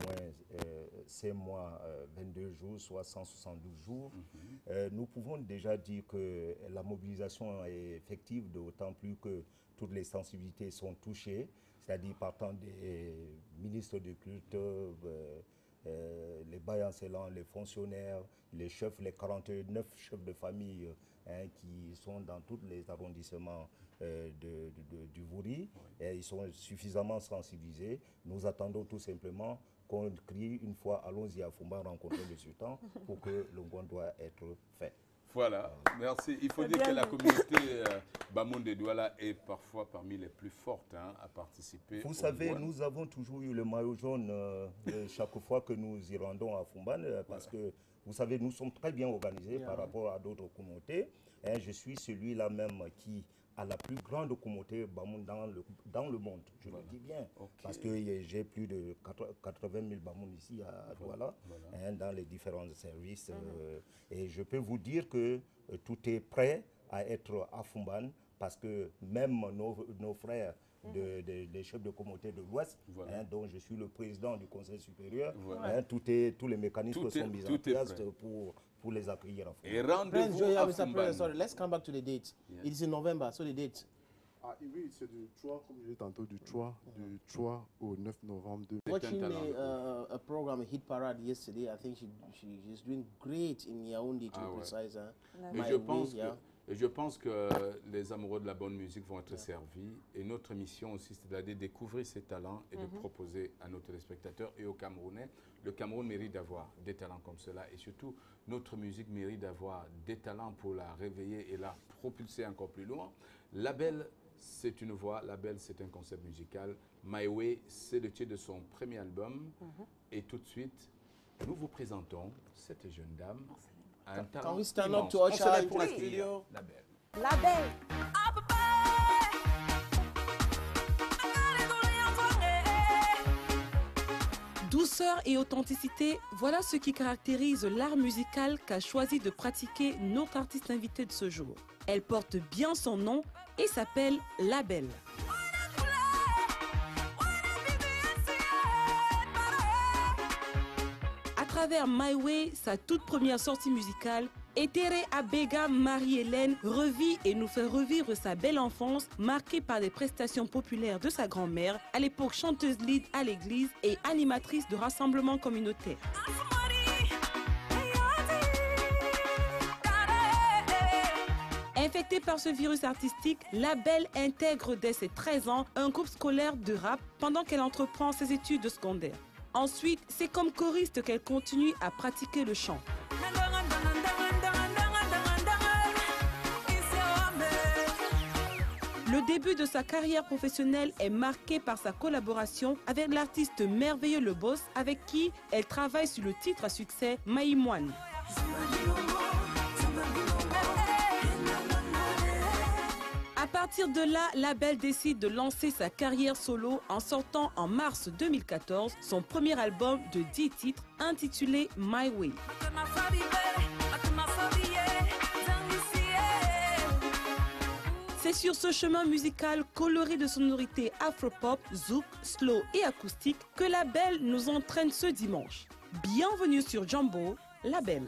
c'est mois 22 jours, soit 172 jours. Nous pouvons déjà dire que la mobilisation est effective, d'autant plus que toutes les sensibilités sont touchées, c'est-à-dire partant des ministres de culte, les baillants scellants, les fonctionnaires, les chefs, les 49 chefs de famille qui sont dans tous les arrondissements du Vouri. Et ils sont suffisamment sensibilisés. Nous attendons tout simplement qu'on crie une fois, allons-y à Fumba rencontrer le sultan pour que le Ngouan doit être fait. Voilà, merci. Il faut dire que la communauté Bamoun de Douala est parfois parmi les plus fortes à participer. Vous savez, nous avons toujours eu le maillot jaune chaque fois que nous y rendons à Fumban, parce que, vous savez, nous sommes très bien organisés par rapport à d'autres communautés. Je suis celui-là même qui a la plus grande communauté Bamoun dans le monde, je le dis bien, parce que j'ai plus de 80 000 Bamoun ici à Douala, dans les différents services. Et je peux vous dire que tout est prêt à être à Fumban, parce que même nos frères des chefs de communauté de l'Ouest, dont je suis le président du Conseil supérieur, tous les mécanismes sont mis en place pour les accueillir à Fumban. Et rendez-vous à Fumban. Sorry, let's come back to the date. Yeah. It is in November, so the date. Oui, c'est du 3, comme je l'ai tantôt, du 3 au 9 novembre. Watching a program, a hit parade yesterday, I think she's doing great in Yaoundé, to be precise. Et je pense que les amoureux de la bonne musique vont être servis. Et notre mission aussi, c'est d'aller découvrir ces talents et de proposer à nos téléspectateurs et aux Camerounais. Le Cameroun mérite d'avoir des talents comme cela. Et surtout, notre musique mérite d'avoir des talents pour la réveiller et la propulser encore plus loin. Label, c'est une voix. Label, c'est un concept musical. My Way, c'est le titre de son premier album. Et tout de suite, nous vous présentons cette jeune dame. Can we stand up to usher into the studio? Label. Douceur et authenticité, voilà ce qui caractérise l'art musical qu'a choisi de pratiquer notre artiste invité de ce jour. Elle porte bien son nom et s'appelle Label. À travers My Way, sa toute première sortie musicale, Etere Abega Marie-Hélène revit et nous fait revivre sa belle enfance marquée par des prestations populaires de sa grand-mère, à l'époque chanteuse lead à l'église et animatrice de rassemblements communautaires. Infectée par ce virus artistique, Label intègre dès ses 13 ans un groupe scolaire de rap pendant qu'elle entreprend ses études secondaires. Ensuite, c'est comme choriste qu'elle continue à pratiquer le chant. Le début de sa carrière professionnelle est marqué par sa collaboration avec l'artiste Merveilleux Le Boss, avec qui elle travaille sur le titre à succès Maïmoine. À partir de là, Label décide de lancer sa carrière solo en sortant en mars 2014 son premier album de 10 titres intitulé My Way. C'est sur ce chemin musical coloré de sonorités afro-pop, zouk, slow et acoustique que Label nous entraîne ce dimanche. Bienvenue sur Jambo, Label.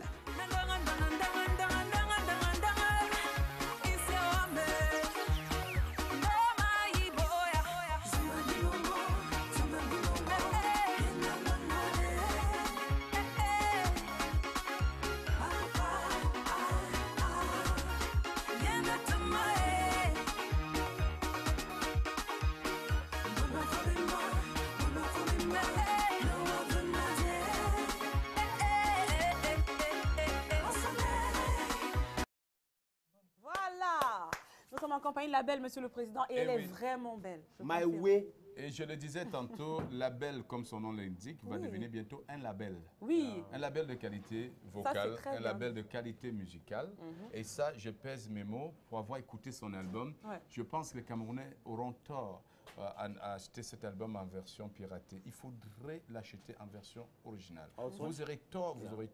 sommes en compagnie de la belle, Monsieur le Président, et elle est vraiment belle. My Way. Et je le disais tantôt, label, comme son nom l'indique, va devenir bientôt un label. Oui. Un label de qualité vocale, un label de qualité musicale. Et ça, je pèse mes mots pour avoir écouté son album. Ouais. Je pense que les Camerounais auront tort à acheter cet album en version piratée. Il faudrait l'acheter en version originale. Vous aurez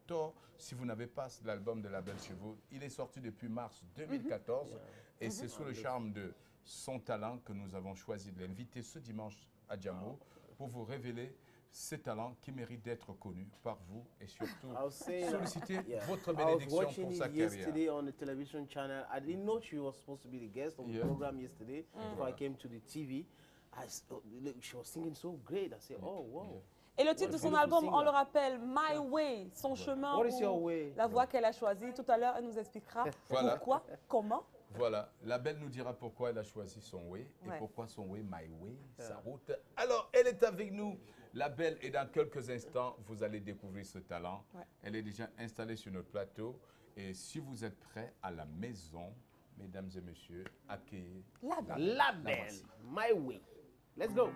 tort si vous n'avez pas l'album de label chez vous. Il est sorti depuis mars 2014 et c'est sous le charme de son talent que nous avons choisi de l'inviter ce dimanche à Djambo pour vous révéler ces talents qui méritent d'être connus par vous et surtout solliciter votre bénédiction pour sa carrière. Yesterday on the television channel, I didn't know she was supposed to be the guest of the program yesterday. Before I came to the TV, she was singing so great. I said, oh wow. Et le titre de son album, on le rappelle, My Way, son chemin, What is your way? La voie qu'elle a choisie. Tout à l'heure, elle nous expliquera pourquoi, comment. Voilà, la belle nous dira pourquoi elle a choisi son way et pourquoi son way, my way, sa route. Alors, elle est avec nous, la belle, et dans quelques instants, vous allez découvrir ce talent. Elle est déjà installée sur notre plateau. Et si vous êtes prêts à la maison, mesdames et messieurs, accueillez la belle, My Way. Let's go.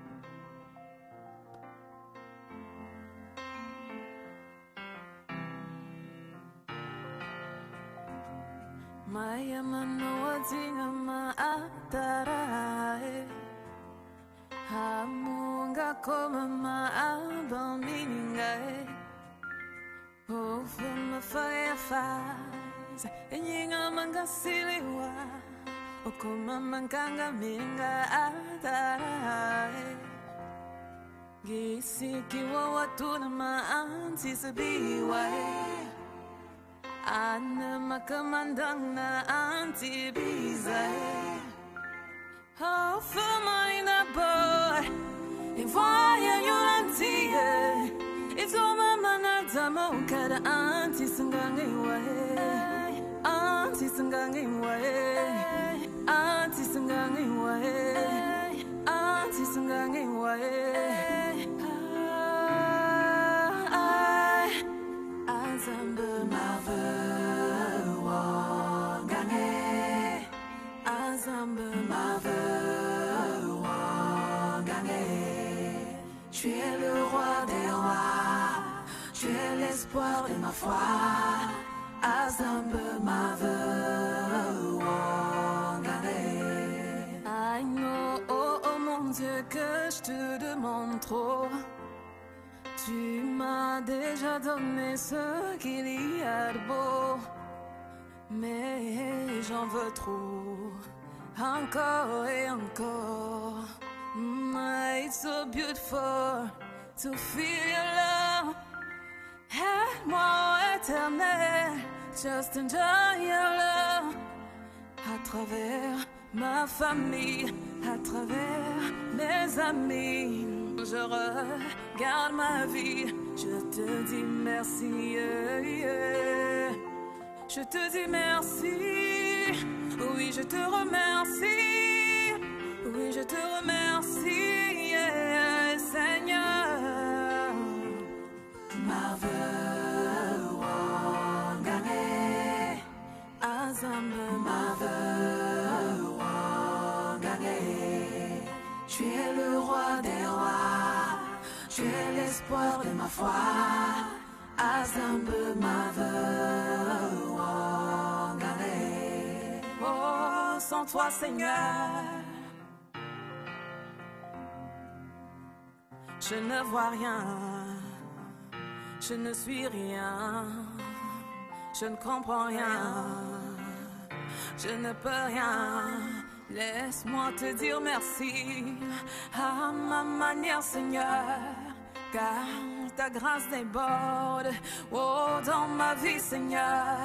Maya manoatinga maatarae Hamunga koma maabamingae Ofuma fire faz Enyinga mangasiliwa Okoma mankanga minga atarae Gisikiwa watuna maanti sabiwae Ana makamandang na antibizay Ofuma ina boy Ivaya yulantiye Itoma manadamo kada anti-sangangi wae Anti-sangangi wae Anti-sangangi wae Anti-sangangi wae Azamba mave wangane Azamba mave wangane Tu es le roi des rois Tu es l'espoir de ma foi Azamba mave wangane I know, oh mon Dieu, que je te demande trop Tu m'as déjà donné ce qu'il y a de beau Mais j'en veux trop Encore et encore It's so beautiful to feel your love Aide-moi éternel Just enjoy your love À travers ma famille À travers mes amis Je regarde ma vie, je te dis merci, Je te dis merci, oui je te remercie, oui je te remercie, Seigneur. Mave wangane, Azambe mave wangane. Tu es le roi des rois, tu es l'espoir de ma foi. Azambe mave wangane. Oh, sans toi, Seigneur, je ne vois rien, je ne suis rien, je ne comprends rien, je ne peux rien. Laisse-moi te dire merci à ma manière, Seigneur, car ta grâce déborde, oh, dans ma vie, Seigneur.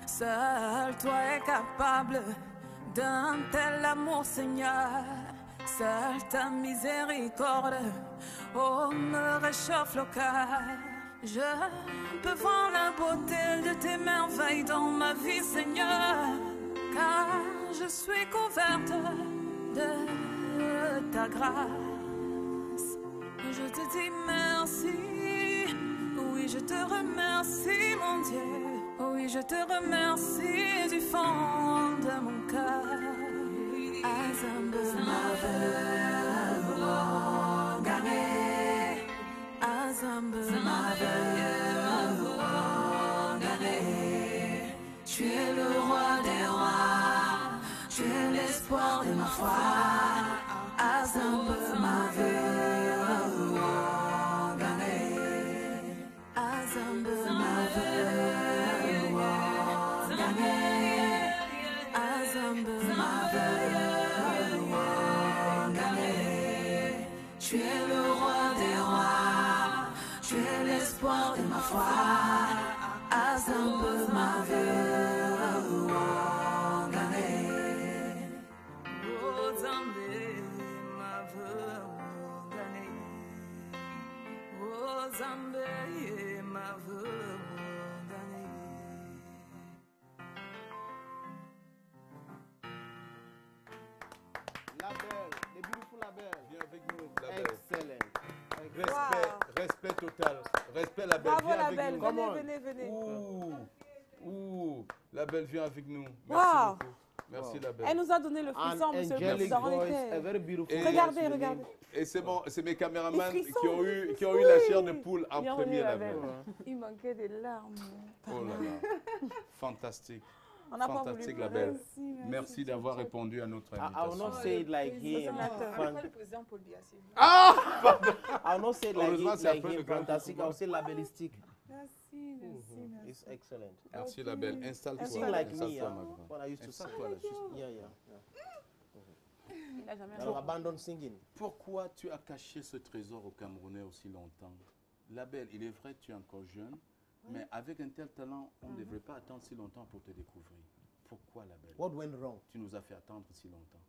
Seul toi es capable d'un tel amour, Seigneur. Seule ta miséricorde, oh, me réchauffe le cœur. Je peux voir la beauté de tes merveilles dans ma vie, Seigneur, car je suis couverte de ta grâce. Je te dis merci, oui je te remercie mon Dieu, oui je te remercie du fond de mon cœur. Azambe mave wangane, Azambe mave wangane. Tu es le roi des rois, tu es l'espoir de ma foi. Azambe mave wangane, Azambe mave wangane, Azambe mave wangane. Tu es le roi des rois, tu es l'espoir de ma foi. Azambe mave wangane. Oh, Zambe mave wangane. Oh, Nzambe mavundani. Label, the beautiful label. Viens avec nous, Label. Excellent. Respect total. Respect, Label. Bravo, Viens Label. avec nous. Venez. Ouh, Label, viens avec nous. Merci Wow. beaucoup. Merci, Label. Elle nous a donné le frisson, monsieur le président. Regardez. Et c'est bon, c'est mes caméramans Les frissons, qui ont eu la chair de poule en Bienvenue, premier, Label. Label. Il manquait des larmes. Oh là là. Fantastique. On n'a pas Fantastique, voulu. Label. Merci, Merci d'avoir répondu à notre I will invitation. not say it like him. Le président Paul Biya, s'il vous plaît. Ah! I will not say it like Heureusement, c'est après le him. grand Fantastic. I concours. will say labelistic. Merci. It's excellent. Merci, Label. Installe-toi. Sing like me, Installe-toi, ma grande. when I used to sing. Installe-toi là-dessus. Yeah. Il a jamais Alors, abandon singing. Pourquoi tu as caché ce trésor au Camerounais aussi longtemps? Label, il est vrai, tu es encore jeune, mais avec un tel talent, on ne devrait pas attendre si longtemps pour te découvrir. Pourquoi, Label? What went wrong? Tu nous as fait attendre si longtemps.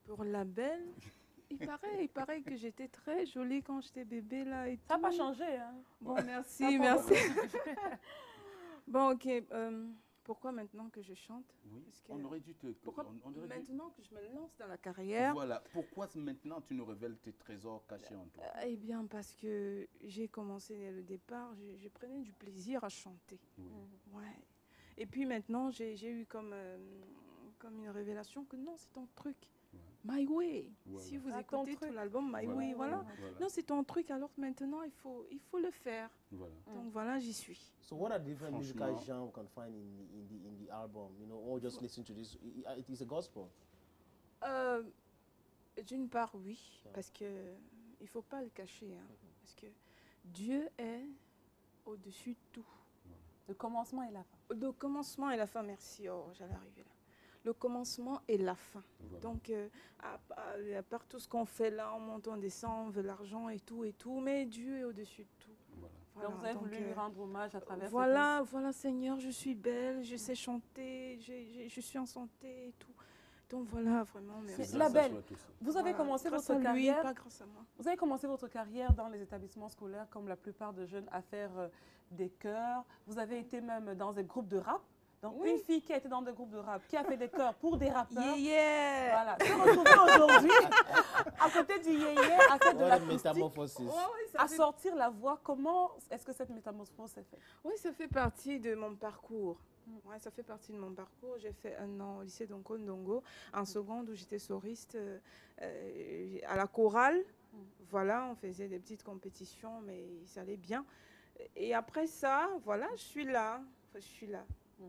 Pour Label, il paraît que j'étais très jolie quand j'étais bébé là et Ça n'a tout. pas changé. Hein. Bon, Ça merci. a pas beaucoup. Bon, ok. Pourquoi maintenant que je chante? Oui, Parce que on aurait dû te... pourquoi on aurait dû- maintenant que je me lance dans la carrière? Voilà, pourquoi maintenant tu nous révèles tes trésors cachés en toi? Eh bien, parce que j'ai commencé dès le départ, je prenais du plaisir à chanter. Ouais. Et puis maintenant, j'ai eu comme une révélation que non, c'est ton truc. My Way. Voilà. Si vous Ah, ton écoutez truc. tout l'album My Voilà. Way, voilà. Voilà. Non, c'est ton truc, alors maintenant, il faut le faire. Voilà. Donc voilà, j'y suis. So what are different musical Franchement. genres we can find in the album? You know, or just listen to this. It is a gospel. D'une part, oui, parce que il faut pas le cacher, hein, parce que Dieu est au-dessus de tout. Le commencement et la fin. Le commencement et la fin, merci. Oh, j'allais arriver là. Le commencement et la fin. Voilà. Donc, à part tout ce qu'on fait là, on monte, on descend, on veut l'argent et tout, mais Dieu est au-dessus de tout. Voilà. Donc vous avez voulu lui rendre hommage à travers Voilà, Seigneur, je suis belle, je sais chanter, je suis en santé et tout. Donc voilà, vraiment, merci. Label, vous avez Voilà, commencé grâce votre à lui, carrière. pas grâce à moi. Vous avez commencé votre carrière dans les établissements scolaires, comme la plupart de jeunes, à faire des chœurs. Vous avez été même dans des groupes de rap. Donc une fille qui a été dans des groupes de rap, qui a fait des chœurs pour des rappeurs. Voilà. Se retrouver aujourd'hui à côté du yéyé, à faire de What a l'acoustique, métamorphosis. à sortir la voix. Comment est-ce que cette métamorphose s'est faite? Oui, ça fait partie de mon parcours. Ouais, ça fait partie de mon parcours. J'ai fait 1 an au lycée d'Onko Ndongo, en seconde où j'étais soriste à la chorale. Voilà, on faisait des petites compétitions, mais ça allait bien. Et après ça, voilà, je suis là.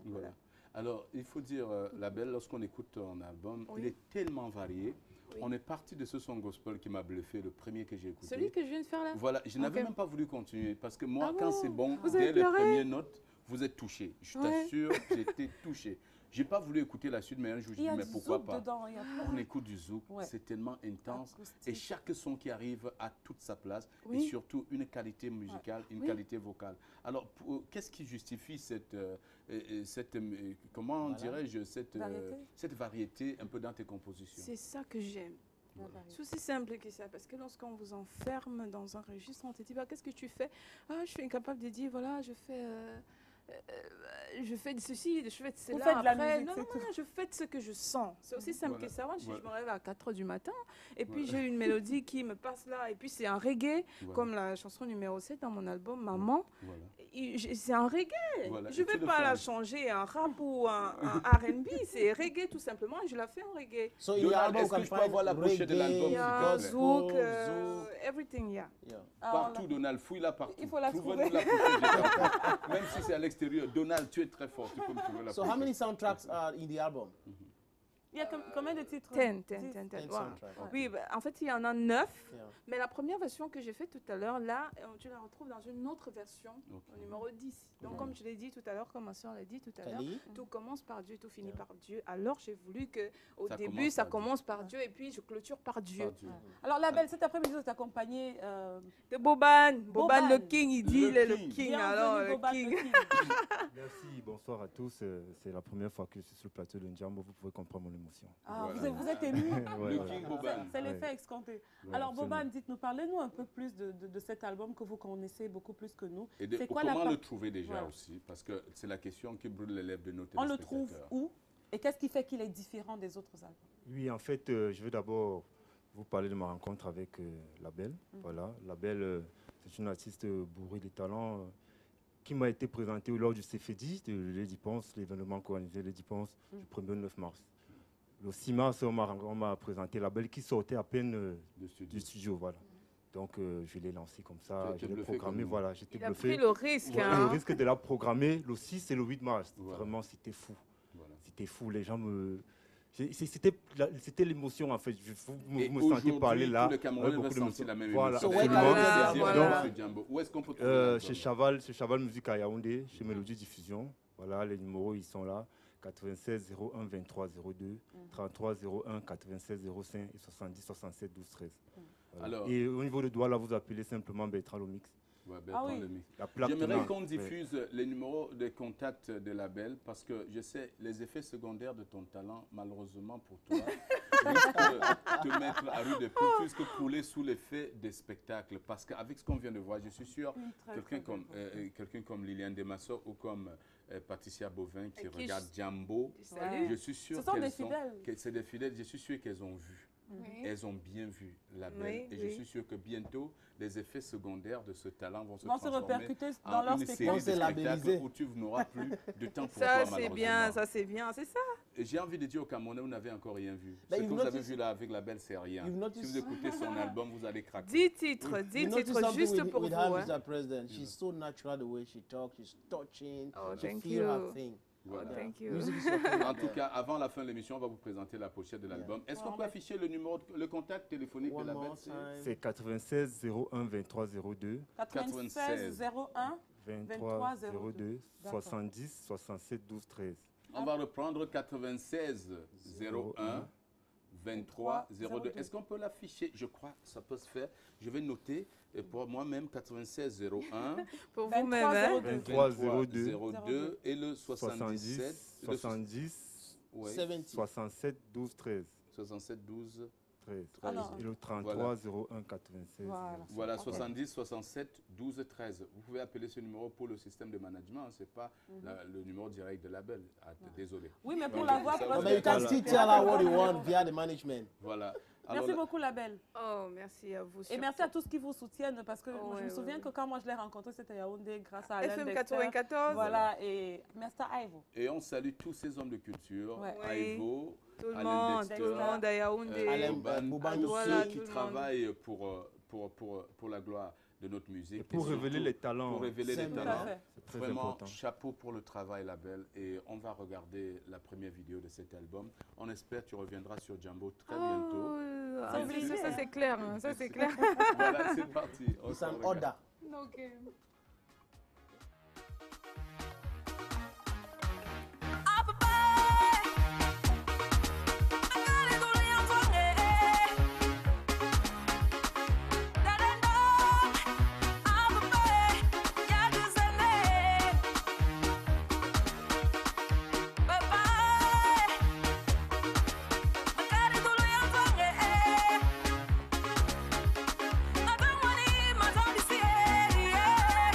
Voilà. Alors, il faut dire, Label, lorsqu'on écoute ton album, il est tellement varié. Oui. On est parti de ce son gospel qui m'a bluffé, le premier que j'ai écouté. Celui que je viens de faire là? Voilà, je n'avais Ok. même pas voulu continuer parce que moi, Ah quand bon? c'est bon, Vous dès avez les pleuré? premières notes, vous êtes touché. Je Ouais. t'assure, j'étais touché. J'ai pas voulu écouter la suite, mais un jour, je Il y me a dis, mais du pourquoi zouk pas? dedans, il y a plein. On écoute du zouk, Ouais. c'est tellement intense. Acoustique. Et chaque son qui arrive a toute sa place et Oui. surtout une qualité musicale, une Oui. qualité vocale. Alors, qu'est-ce qui justifie comment dirais-je, cette variété un peu dans tes compositions? C'est ça que j'aime. C'est aussi simple que ça, parce que lorsqu'on vous enferme dans un registre, on te dit, bah, qu'est-ce que tu fais? Ah, je suis incapable de dire, voilà, je fais de ceci, je fais de cela. Vous faites de la Après, musique, non, je fais de ce que je sens. C'est aussi simple Voilà. que ça. Moi, je Voilà. me réveille à 4 h du matin, et puis Voilà. j'ai une mélodie qui me passe là, et puis c'est un reggae, Voilà. comme la chanson numéro 7 dans mon album, Maman. Voilà. C'est un reggae. Voilà. Je Et ne tu vais le pas fais. la changer en rap ou en R&B. C'est reggae tout simplement, et je la fais en reggae. So in Donald, your album, est-ce que we je can peux find avoir la pochette de reggae, l'album, s'il Yeah, te plaît? zouk, zouk. everything, yeah. Partout, Donald, fouille-la partout. Il faut la Trouve-nous trouver. la pochette partout. Même si c'est à l'extérieur. Donald, tu es très fort, tu peux me trouver la So pochette. how many soundtracks are in the album? Il y a combien de titres? 10. 10. 10. soundtracks. Oui, bah, en fait, il y en a 9. Yeah. Mais la première version que j'ai faite tout à l'heure, là, tu la retrouves dans une autre version, au numéro 10. Donc, comme je l'ai dit tout à l'heure, comme ma soeur l'a dit tout à l'heure, Kali? tout commence par Dieu, tout finit par Dieu. Alors, j'ai voulu qu'au Ça début, commence ça par Dieu. commence par Dieu, et puis je clôture par Dieu. Par Dieu. Alors, Label, cet après-midi, vous êtes accompagné De Boban. Boban le Boban. King, il dit, il est le King. Bienvenue, Alors, le Boban King. le King. Merci, bonsoir à tous. C'est la première fois que je suis sur le plateau de Njambo. Vous pouvez comprendre mon émotion. Ah, vous êtes ému. Le King Boban. C'est l'effet escompté. Ouais, Alors absolument. Boban, dites-nous, parlez-nous un peu plus de cet album que vous connaissez beaucoup plus que nous. Et de, quoi comment la le trouver déjà Voilà. aussi? Parce que c'est la question qui brûle les lèvres de nos On le téléspectateurs. trouve où? Et qu'est-ce qui fait qu'il est différent des autres albums? Oui, en fait, je veux d'abord vous parler de ma rencontre avec Label. Voilà, Label, c'est une artiste bourrée de talent qui m'a été présentée lors du CFEDI, de Lady Ponce, l'événement co-organisé Lady Ponce, du 1er au 9 mars. Le 6 mars, on m'a présenté Label qui sortait à peine du studio. Voilà. Donc, je l'ai lancé comme ça, je l'ai programmé. Voilà, j'étais bluffé. Il a pris le risque. Ouais, Hein. le risque de la programmer le 6 et le 8 mars. Voilà. Vraiment, c'était fou. Voilà. C'était fou. Les gens me... C'était l'émotion en fait. Vous me sentez parler là. Tout le Cameroun veut sentir la même voilà, émotion. Où est-ce qu'on peut trouver chez Chaval Musique à Yaoundé, chez Mélodie Diffusion. Voilà, les numéros ils sont là. 96 01 23 02, 33 01 96 05 et 70 67 12 13. Voilà. Alors, et au niveau de Douala, vous appelez simplement Bertrand Lomix. Ouais, Bertrand Lomix. Oui. J'aimerais qu'on diffuse les numéros de contact de Label parce que je sais les effets secondaires de ton talent, malheureusement pour toi, risquent de te mettre à rude épreuve puisque couler sous l'effet des spectacles. Parce qu'avec ce qu'on vient de voir, je suis sûr, quelqu'un comme Liliane Demasso ou comme Patricia Bovin qui regarde Jambo, je suis sûr que c'est des fidèles, je suis sûr qu'elles ont vu. Oui. Elles ont bien vu Label et je suis sûr que bientôt les effets secondaires de ce talent vont se répercuter dans leur une série de spectacles où tu n'auras plus de temps pour toi malheureusement. Ça c'est bien, c'est ça. J'ai envie de dire au Camerounais, vous n'avez encore rien vu. Ce que vous avez vu là avec Label, c'est rien. Si vous écoutez son album, vous allez craquer. 10 titres, 10 titres juste pour vous. Mr. President, she's so natural the way she talks, she's touching, she feel her thing. Voilà. Thank you. En tout cas, avant la fin de l'émission, on va vous présenter la pochette de l'album. Est-ce qu'on peut afficher le numéro, le contact téléphonique de Label? C'est 96 01 23 02. 96 01 23 02 70 67 12 13. On va reprendre 96 01 23 02. Est-ce qu'on peut l'afficher? Je crois que ça peut se faire. Je vais noter pour moi-même 96 01 pour vous-même 23 02 et le 77 70 67 12 13. 67 12 13. Et le 33 01 96. Voilà, 70 67 12 13. Vous pouvez appeler ce numéro pour le système de management, ce n'est pas le numéro direct de Label. Désolé. Oui, mais pour l'avoir, you can still tell her what you want via the management. Voilà. Alors, merci beaucoup, Label. Oh, merci à vous. Et merci à tous qui vous soutiennent parce que je me souviens que quand moi je l'ai rencontré, c'était à Yaoundé grâce à Alain FM 94. Voilà, et merci à Ivo. Et on salue tous ces hommes de culture, Ivo, tout le monde à Yaoundé, ceux qui travaillent pour la gloire de notre musique. Et pour révéler les talents. Pour révéler les talents. C'est très vraiment important. Chapeau pour le travail, Label. Et on va regarder la première vidéo de cet album. On espère que tu reviendras sur Jambo très bientôt. Ça c'est clair, ça c'est clair. Voilà, c'est parti. It's an order. Okay. Yeah.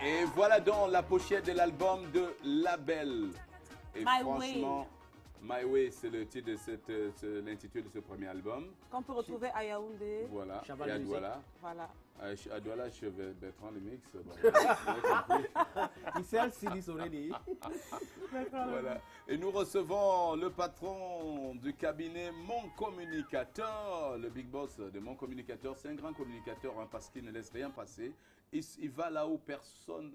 Et voilà donc la pochette de l'album de Label. Et My franchement, My Way, c'est le titre de l'intitulé de ce premier album. Qu'on peut retrouver à Yaoundé. Voilà, et à Douala. Voilà. À Douala, je vais Bertrand le mix. He sells CDs already. Voilà. Et nous recevons le patron du cabinet Mon Communicateur, le big boss de Mon Communicateur. C'est un grand communicateur hein, parce qu'il ne laisse rien passer. Il va là où personne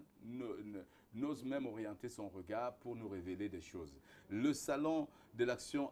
n'ose même orienter son regard pour nous révéler des choses. Le salon de l'action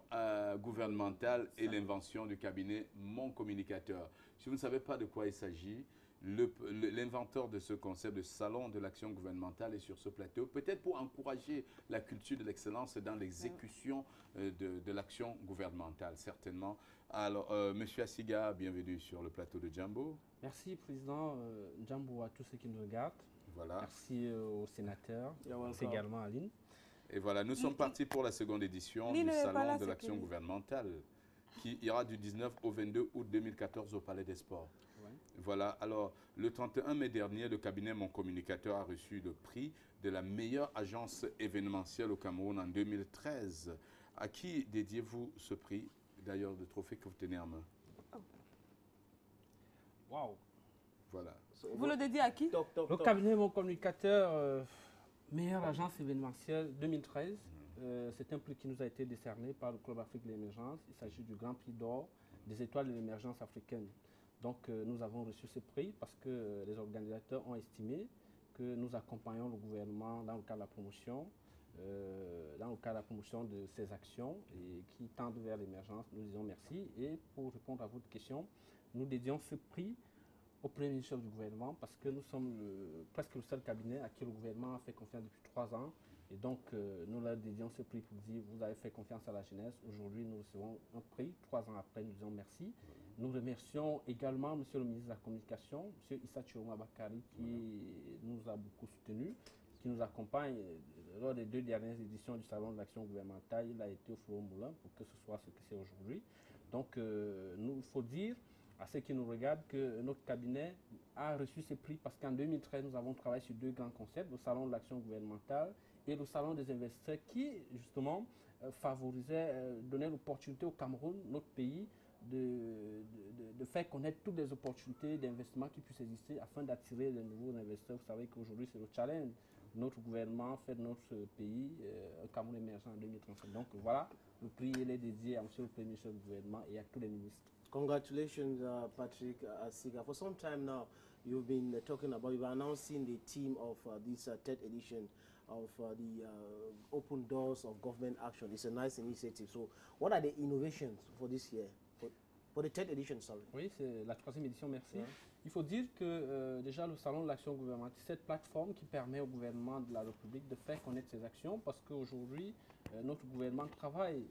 gouvernementale et l'invention du cabinet Mon Communicateur. Si vous ne savez pas de quoi il s'agit, l'inventeur de ce concept de salon de l'action gouvernementale est sur ce plateau, peut-être pour encourager la culture de l'excellence dans l'exécution de l'action gouvernementale, certainement. Alors, Monsieur Asiga, bienvenue sur le plateau de Jambo. Merci, Président Jambo, à tous ceux qui nous regardent. Voilà. Merci aux sénateurs, merci également à Aline. Et voilà, nous sommes partis pour la seconde édition du salon de l'action gouvernementale qui ira du 19 au 22 août 2014 au Palais des Sports. Voilà, alors le 31 mai dernier, le cabinet Mon Communicateur a reçu le prix de la meilleure agence événementielle au Cameroun en 2013. À qui dédiez-vous ce prix, d'ailleurs, le trophée que vous tenez en main? Waouh! Voilà. Vous le dédiez à qui? Le cabinet Mon Communicateur, meilleure agence événementielle 2013. C'est un prix qui nous a été décerné par le Club Afrique de l'Émergence. Il s'agit du Grand Prix d'or des étoiles de l'émergence africaine. Donc nous avons reçu ce prix parce que les organisateurs ont estimé que nous accompagnons le gouvernement dans le cadre de la promotion, de ces actions et qui tendent vers l'émergence. Nous disons merci. Et pour répondre à votre question, nous dédions ce prix au Premier ministre du gouvernement parce que nous sommes presque le seul cabinet à qui le gouvernement a fait confiance depuis 3 ans. Et donc, nous leur dédions ce prix pour dire, vous avez fait confiance à la jeunesse. Aujourd'hui, nous recevons un prix. 3 ans après, nous disons merci. Nous remercions également M. le ministre de la Communication, M. Issa Chiroma Bakari, qui nous a beaucoup soutenus, qui nous accompagne lors des 2 dernières éditions du Salon de l'action gouvernementale. Il a été au Forum Moulin pour que ce soit ce que c'est aujourd'hui. Donc, il faut dire à ceux qui nous regardent que notre cabinet a reçu ce prix parce qu'en 2013, nous avons travaillé sur 2 grands concepts, le Salon de l'action gouvernementale et le Salon des investisseurs qui, justement, favorisait, donnait l'opportunité au Cameroun, notre pays, de faire connaître toutes les opportunités d'investissement qui puissent exister afin d'attirer de nouveaux investisseurs. Vous savez qu'aujourd'hui, c'est le challenge. Notre gouvernement fait de notre pays un Cameroun émergent en 2035. Donc voilà, le prix il est dédié à M. le Premier ministre du gouvernement et à tous les ministres. Congratulations, Patrick Asiga. For some time now, you've been talking about, you've announcing the theme of this 3rd edition of the Open Doors of Government Action. It's a nice initiative. So what are the innovations for this year? For the 3rd edition, sorry. Oui, c'est la 3e édition, merci. Yeah. Il faut dire que déjà le Salon de l'action gouvernementale, c'est cette plateforme qui permet au gouvernement de la République de faire connaître ses actions parce qu'aujourd'hui, notre gouvernement travaille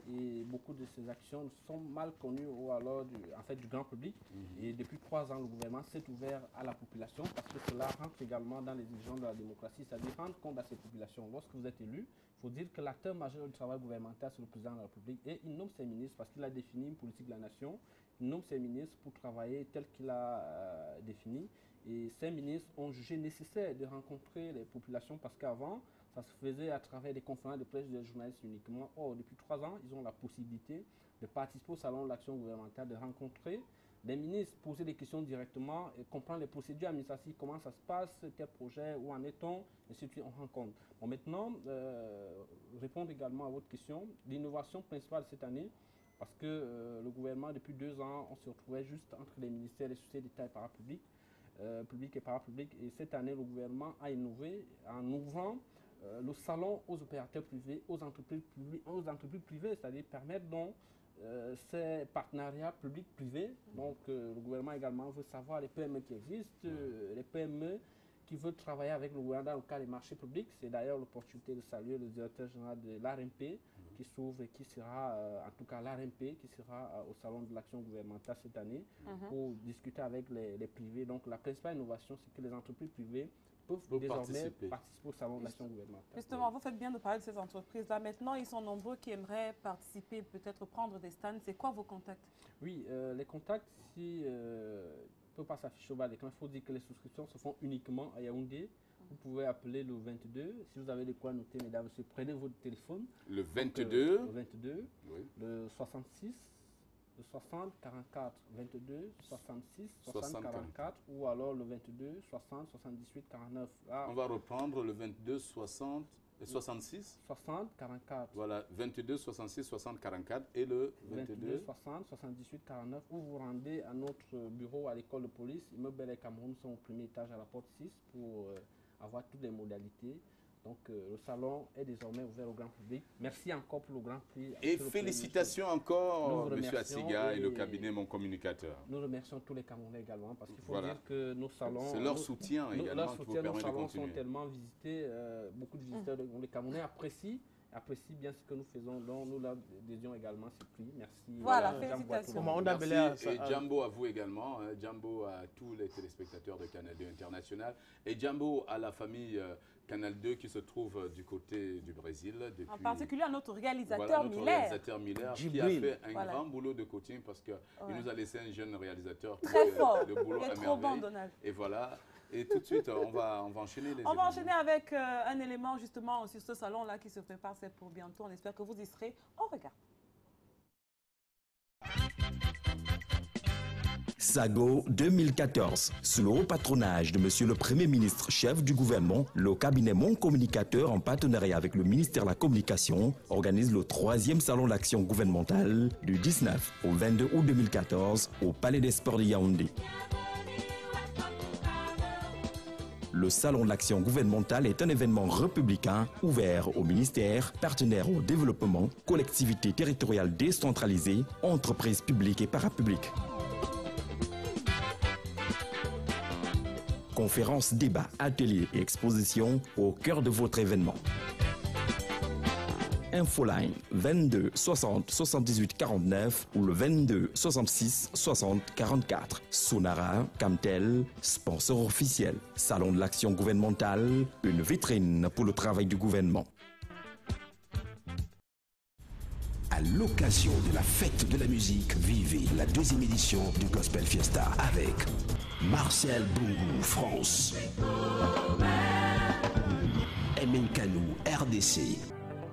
et beaucoup de ces actions sont mal connues ou alors du grand public. Et depuis 3 ans, le gouvernement s'est ouvert à la population parce que cela rentre également dans les exigences de la démocratie, c'est-à-dire rendre compte à ces populations. Lorsque vous êtes élu, il faut dire que l'acteur majeur du travail gouvernemental, c'est le président de la République et il nomme ses ministres parce qu'il a défini une politique de la nation. Il nomme ses ministres pour travailler tel qu'il a défini. Et ces ministres ont jugé nécessaire de rencontrer les populations parce qu'avant, ça se faisait à travers des conférences de presse des journalistes uniquement. Or, depuis 3 ans, ils ont la possibilité de participer au Salon de l'action gouvernementale, de rencontrer les ministres, poser des questions directement et comprendre les procédures administratives, comment ça se passe, quel projet, où en est-on, et ainsi de suite, on rencontre. Bon, maintenant, répondre également à votre question, l'innovation principale cette année, parce que le gouvernement, depuis 2 ans, on se retrouvait juste entre les ministères, les sociétés d'État et parapublics, publics et parapublics, et cette année, le gouvernement a innové en ouvrant le salon aux opérateurs privés, aux entreprises privées, c'est-à-dire permettre donc ces partenariats publics-privés. Donc le gouvernement également veut savoir les PME qui existent, les PME qui veulent travailler avec le gouvernement dans le cadre des marchés publics. C'est d'ailleurs l'opportunité de saluer le directeur général de l'ARMP qui s'ouvre et qui sera, en tout cas l'ARMP, qui sera au Salon de l'action gouvernementale cette année pour discuter avec les privés. Donc la principale innovation, c'est que les entreprises privées peuvent désormais participer au Salon de l'action gouvernementale. Justement, vous faites bien de parler de ces entreprises-là. Maintenant, ils sont nombreux qui aimeraient participer, peut-être prendre des stands. C'est quoi vos contacts? Oui, les contacts, si peut pas s'afficher au bas de l'écran. Il faut dire que les souscriptions se font uniquement à Yaoundé. Vous pouvez appeler le 22. Si vous avez de quoi noter, mesdames, messieurs, prenez votre téléphone. Le 22. Le 22. Oui. Le 66. Le 60 44 22 66 60 44 ou alors le 22 60 78 49. Là, on va reprendre le 22 60 66 60 44. Voilà, 22 66 60 44 et le 22 60 78 49 où vous rendez à notre bureau à l'école de police. Immeuble Bel Air Cameroun sont au premier étage à la porte 6 pour avoir toutes les modalités. Donc le salon est désormais ouvert au grand public. Merci encore pour le grand prix. Et félicitations encore, M. Assiga et le cabinet Mon Communicateur. Nous remercions tous les Camerounais également parce qu'il faut dire que nos salons... C'est leur soutien également qui vous permet de continuer. Nos salons sont tellement visités, beaucoup de visiteurs, les Camerounais apprécient bien ce que nous faisons. Donc nous l'adhésions également ce prix. Merci. Voilà, félicitations. Merci. Et Jambo à vous également. Jambo à tous les téléspectateurs de Canal 2 International. Et Jambo à la famille Canal 2 qui se trouve du côté du Brésil. Depuis, en particulier à notre réalisateur Miller qui a fait un grand boulot de coaching parce qu'il nous a laissé un jeune réalisateur. Très fort. Le boulot il est trop bon, Donald. Et voilà. Et tout de suite, on va enchaîner les On va enchaîner avec un élément justement sur ce salon-là qui se prépare, c'est pour bientôt. On espère que vous y serez. On regarde. SAGO 2014. Sous le haut patronage de Monsieur le Premier ministre, chef du gouvernement, le cabinet Mon Communicateur, en partenariat avec le ministère de la Communication, organise le 3e salon d'action gouvernementale du 19 au 22 août 2014 au Palais des Sports de Yaoundé. Le Salon de l'Action gouvernementale est un événement républicain ouvert aux ministères, partenaires au développement, collectivités territoriales décentralisées, entreprises publiques et parapubliques. Conférences, débats, ateliers et expositions au cœur de votre événement. Infoline 22 60 78 49 ou le 22 66 60 44. Sonara, Camtel, sponsor officiel. Salon de l'action gouvernementale, une vitrine pour le travail du gouvernement. À l'occasion de la fête de la musique, vivez la 2e édition du Gospel Fiesta avec Marcel Boungou, France, Emenkanou, RDC,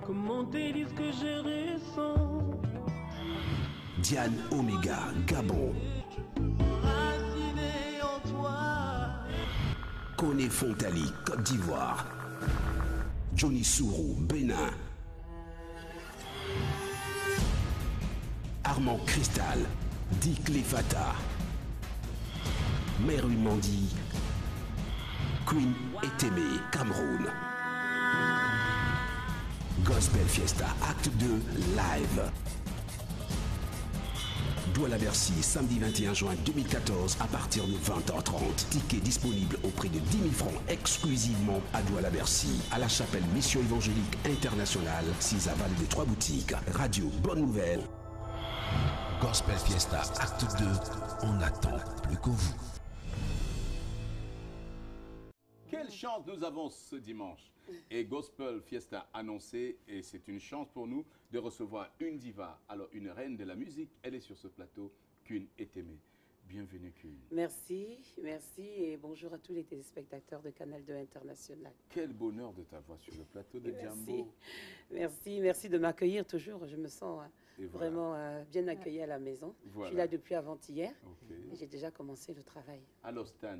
comment te dire que je ressens, Diane Omega, Gabon, Koné Fontali, Côte d'Ivoire, Johnny Sourou, Bénin, Armand Cristal, Dick Lefata, Meru Mandi, Queen Etemé, Cameroun. Gospel Fiesta, acte 2, live. Douala-Bercy, samedi 21 juin 2014 à partir de 20h30. Ticket disponible au prix de 10 000 francs exclusivement à Douala-Bercy. À la chapelle Mission Évangélique Internationale, 6 aval des 3 boutiques. Radio Bonne Nouvelle. Gospel Fiesta, acte 2, on attend plus que vous. Quelle chance nous avons ce dimanche. Et Gospel Fiesta annoncé, et c'est une chance pour nous de recevoir une diva, alors une reine de la musique. Elle est sur ce plateau, Queen Etemé. Bienvenue, Queen. Merci, merci et bonjour à tous les téléspectateurs de Canal 2 International. Quel bonheur de t'avoir sur le plateau de Jambo. Merci de m'accueillir toujours. Je me sens vraiment bien accueillie à la maison. Voilà. Je suis là depuis avant-hier et j'ai déjà commencé le travail. Alors Stan,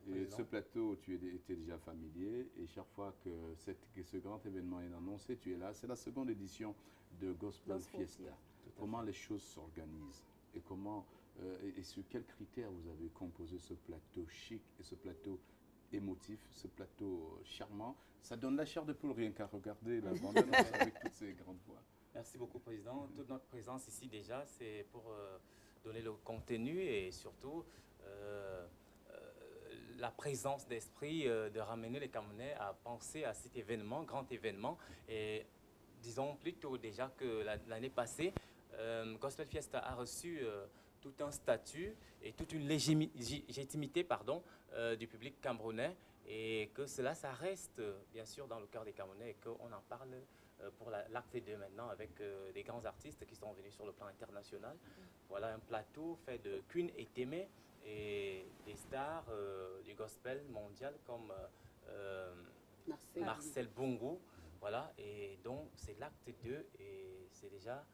et ce plateau, tu étais déjà familier et chaque fois que ce grand événement est annoncé, tu es là. C'est la 2e édition de Gospel Fiesta. Comment les choses s'organisent et comment et sur quels critères vous avez composé ce plateau chic et ce plateau émotif, ce plateau charmant? Ça donne la chair de poule rien qu'à regarder la bande-annonce avec toutes ces grandes voix. Merci beaucoup, Président. Toute notre présence ici déjà, c'est pour donner le contenu et surtout la présence d'esprit de ramener les Camerounais à penser à cet événement, grand événement. Et disons plutôt déjà que l'année passée, Gospel Fiesta a reçu tout un statut et toute une légitimité du public camerounais et que cela, ça reste bien sûr dans le cœur des Camerounais et qu'on en parle pour l'acte 2 maintenant avec des grands artistes qui sont venus sur le plan international. Voilà un plateau fait de Queen Etemé et stars du gospel mondial comme Marcel Bongo. Voilà, et donc c'est l'acte 2 et c'est déjà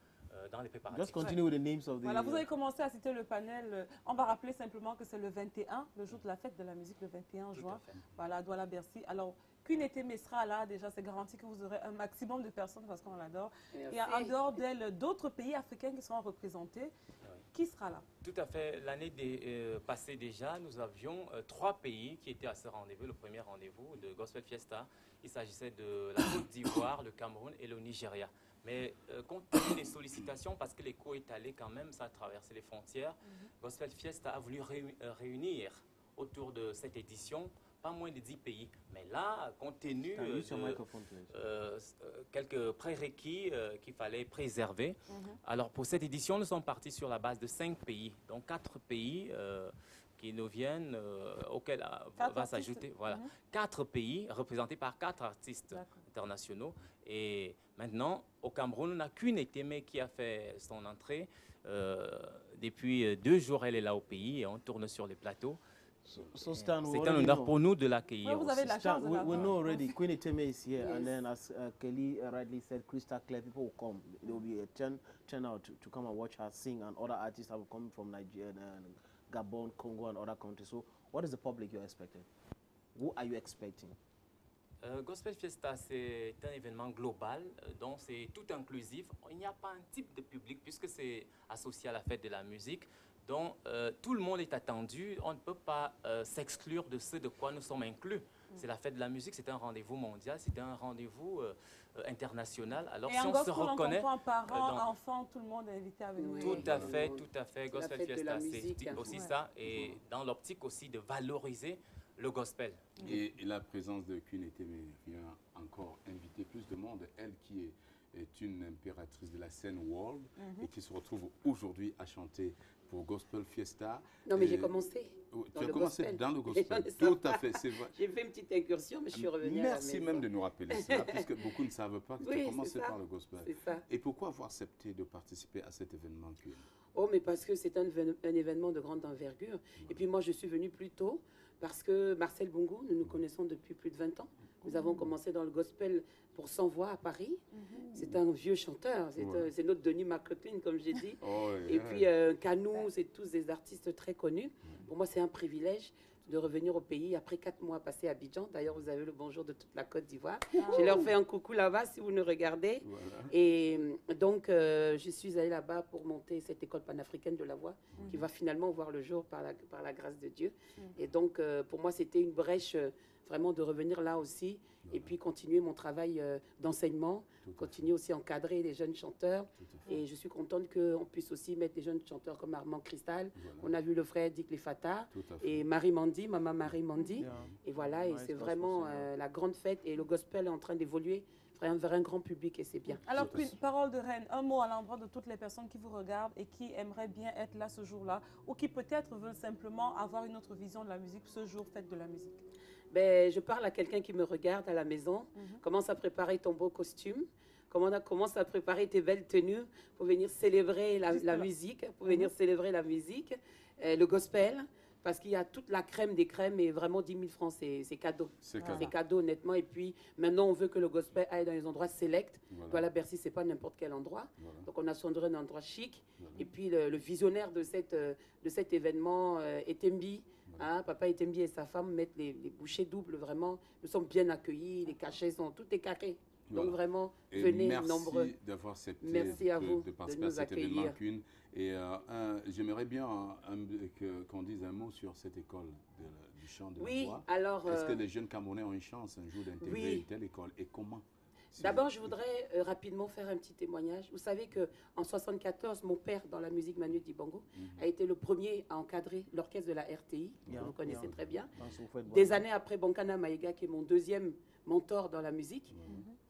dans les préparatifs. Just continue with the names of the... Voilà, vous avez commencé à citer le panel. On va rappeler simplement que c'est le 21, le jour de la fête de la musique, le 21 juin. Voilà, à Douala-Bercy. Alors, Queen Eteme sera là, déjà, c'est garanti que vous aurez un maximum de personnes parce qu'on l'adore. Et en dehors d'elle, d'autres pays africains qui seront représentés. Qui sera là? Tout à fait. L'année passée déjà, nous avions 3 pays qui étaient à ce rendez-vous, le premier rendez-vous de Gospel Fiesta. Il s'agissait de la Côte d'Ivoire, le Cameroun et le Nigeria. Mais compte tenu des sollicitations, parce que l'écho est allé quand même, ça a traversé les frontières, Gospel Fiesta a voulu réunir autour de cette édition pas moins de 10 pays. Mais là, compte tenu de quelques prérequis qu'il fallait préserver, alors pour cette édition, nous sommes partis sur la base de 5 pays, donc 4 pays qui nous viennent, auxquels va s'ajouter 4 pays représentés par 4 artistes internationaux. Et maintenant, au Cameroun, on n'a qu'une Eteme qui a fait son entrée. Depuis 2 jours, elle est là au pays et on tourne sur les plateaux. C'est un honneur pour nous de l'accueillir. We know already Queen Eteme is here, and then as Kelly rightly said, Crystal Clear, people will come. There will be a turnout to come and watch her sing, and other artists have come from Nigeria, Gabon, Congo, and other countries. So, what is the public you're expecting? Who are you expecting? Gospel Fiesta, c'est un événement global, donc c'est tout inclusif. Il n'y a pas un type de public puisque c'est associé à la fête de la musique. Donc, tout le monde est attendu. On ne peut pas s'exclure de ce de quoi nous sommes inclus. C'est la fête de la musique, c'est un rendez-vous mondial, c'est un rendez-vous international. Alors, et si on se reconnaît... parents, enfants, tout le monde est invité à venir. Tout à fait, tout à fait. Gospel Fiesta, c'est aussi ça. Et dans l'optique aussi de valoriser le gospel. Et la présence de Queen Eteme vient encore inviter plus de monde. Elle qui est une impératrice de la scène world et qui se retrouve aujourd'hui à chanter pour Gospel Fiesta. Non, mais j'ai commencé. Tu as commencé dans le gospel. Tout à fait, c'est vrai. J'ai fait une petite incursion, mais je suis revenue à la maison. Merci même de nous rappeler ça, puisque beaucoup ne savent pas que tu as commencé par le gospel. Et pourquoi avoir accepté de participer à cet événement? Oh, mais parce que c'est un événement de grande envergure. Et puis moi, je suis venue plus tôt parce que Marcel Bongo, nous nous connaissons depuis plus de 20 ans. Nous avons commencé dans le gospel pour 100 voix à Paris. C'est un vieux chanteur. C'est notre Denis McLaughlin, comme j'ai dit. Et puis Canou, c'est tous des artistes très connus. Pour moi, c'est un privilège de revenir au pays après 4 mois passés à Abidjan. D'ailleurs, vous avez le bonjour de toute la Côte d'Ivoire. Je leur fais un coucou là-bas si vous nous regardez. Et donc, je suis allée là-bas pour monter cette école panafricaine de la voix qui va finalement voir le jour par la grâce de Dieu. Et donc, pour moi, c'était une brèche vraiment de revenir là aussi et puis continuer mon travail d'enseignement, continuer aussi à encadrer les jeunes chanteurs. Et je suis contente qu'on puisse aussi mettre des jeunes chanteurs comme Armand Cristal. On a vu le frère Dick Lefata et Marie Mandy, maman Marie Mandy. Et voilà, et c'est vraiment la grande fête et le gospel est en train d'évoluer vers un grand public et c'est bien. Alors, parole de reine, un mot à l'endroit de toutes les personnes qui vous regardent et qui aimeraient bien être là ce jour-là ou qui peut-être veulent simplement avoir une autre vision de la musique ce jour, fête de la musique. Ben, je parle à quelqu'un qui me regarde à la maison, commence à préparer ton beau costume, commence à préparer tes belles tenues pour venir célébrer la musique, le gospel, parce qu'il y a toute la crème des crèmes et vraiment 10 000 francs, c'est cadeau. C'est cadeau, honnêtement. Et puis, maintenant, on veut que le gospel aille dans les endroits sélects. Voilà, Bercy, c'est pas n'importe quel endroit. Donc, on a choisi un endroit chic. Et puis, le visionnaire de cet événement, Etembi, Papa Etembi et sa femme mettent les bouchées doubles, vraiment. Nous sommes bien accueillis, les cachets sont, tout est carré. Donc, vraiment, venez nombreux. Merci d'avoir accepté de participer à cet événement Queen. Et j'aimerais bien qu'on dise un mot sur cette école du chant de la voix. Alors, est-ce que les jeunes Camerounais ont une chance un jour d'intégrer une telle école et comment? D'abord, je voudrais rapidement faire un petit témoignage. Vous savez qu'en 1974, mon père, dans la musique Manu Dibango, a été le premier à encadrer l'orchestre de la RTI, que vous connaissez très bien. Des années après, Bankana Maïga, qui est mon deuxième mentor dans la musique,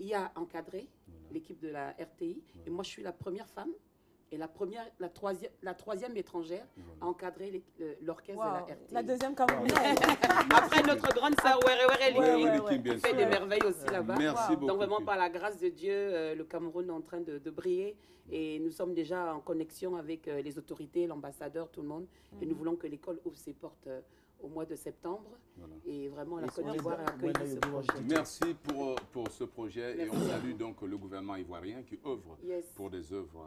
il a encadré l'équipe de la RTI. Et moi, je suis la première femme. Et la troisième étrangère a encadré l'orchestre de la RTI. La deuxième camerounaise. Après notre grande sœur Were qui fait des merveilles aussi là-bas. Merci beaucoup. Donc vraiment par la grâce de Dieu, le Cameroun est en train de briller. Et nous sommes déjà en connexion avec les autorités, l'ambassadeur, tout le monde. Et nous voulons que l'école ouvre ses portes au mois de septembre. Voilà. Et vraiment, la Côte d'Ivoire a accueilli ce projet. Merci pour ce projet. Merci. Et on salue donc le gouvernement ivoirien qui œuvre pour des œuvres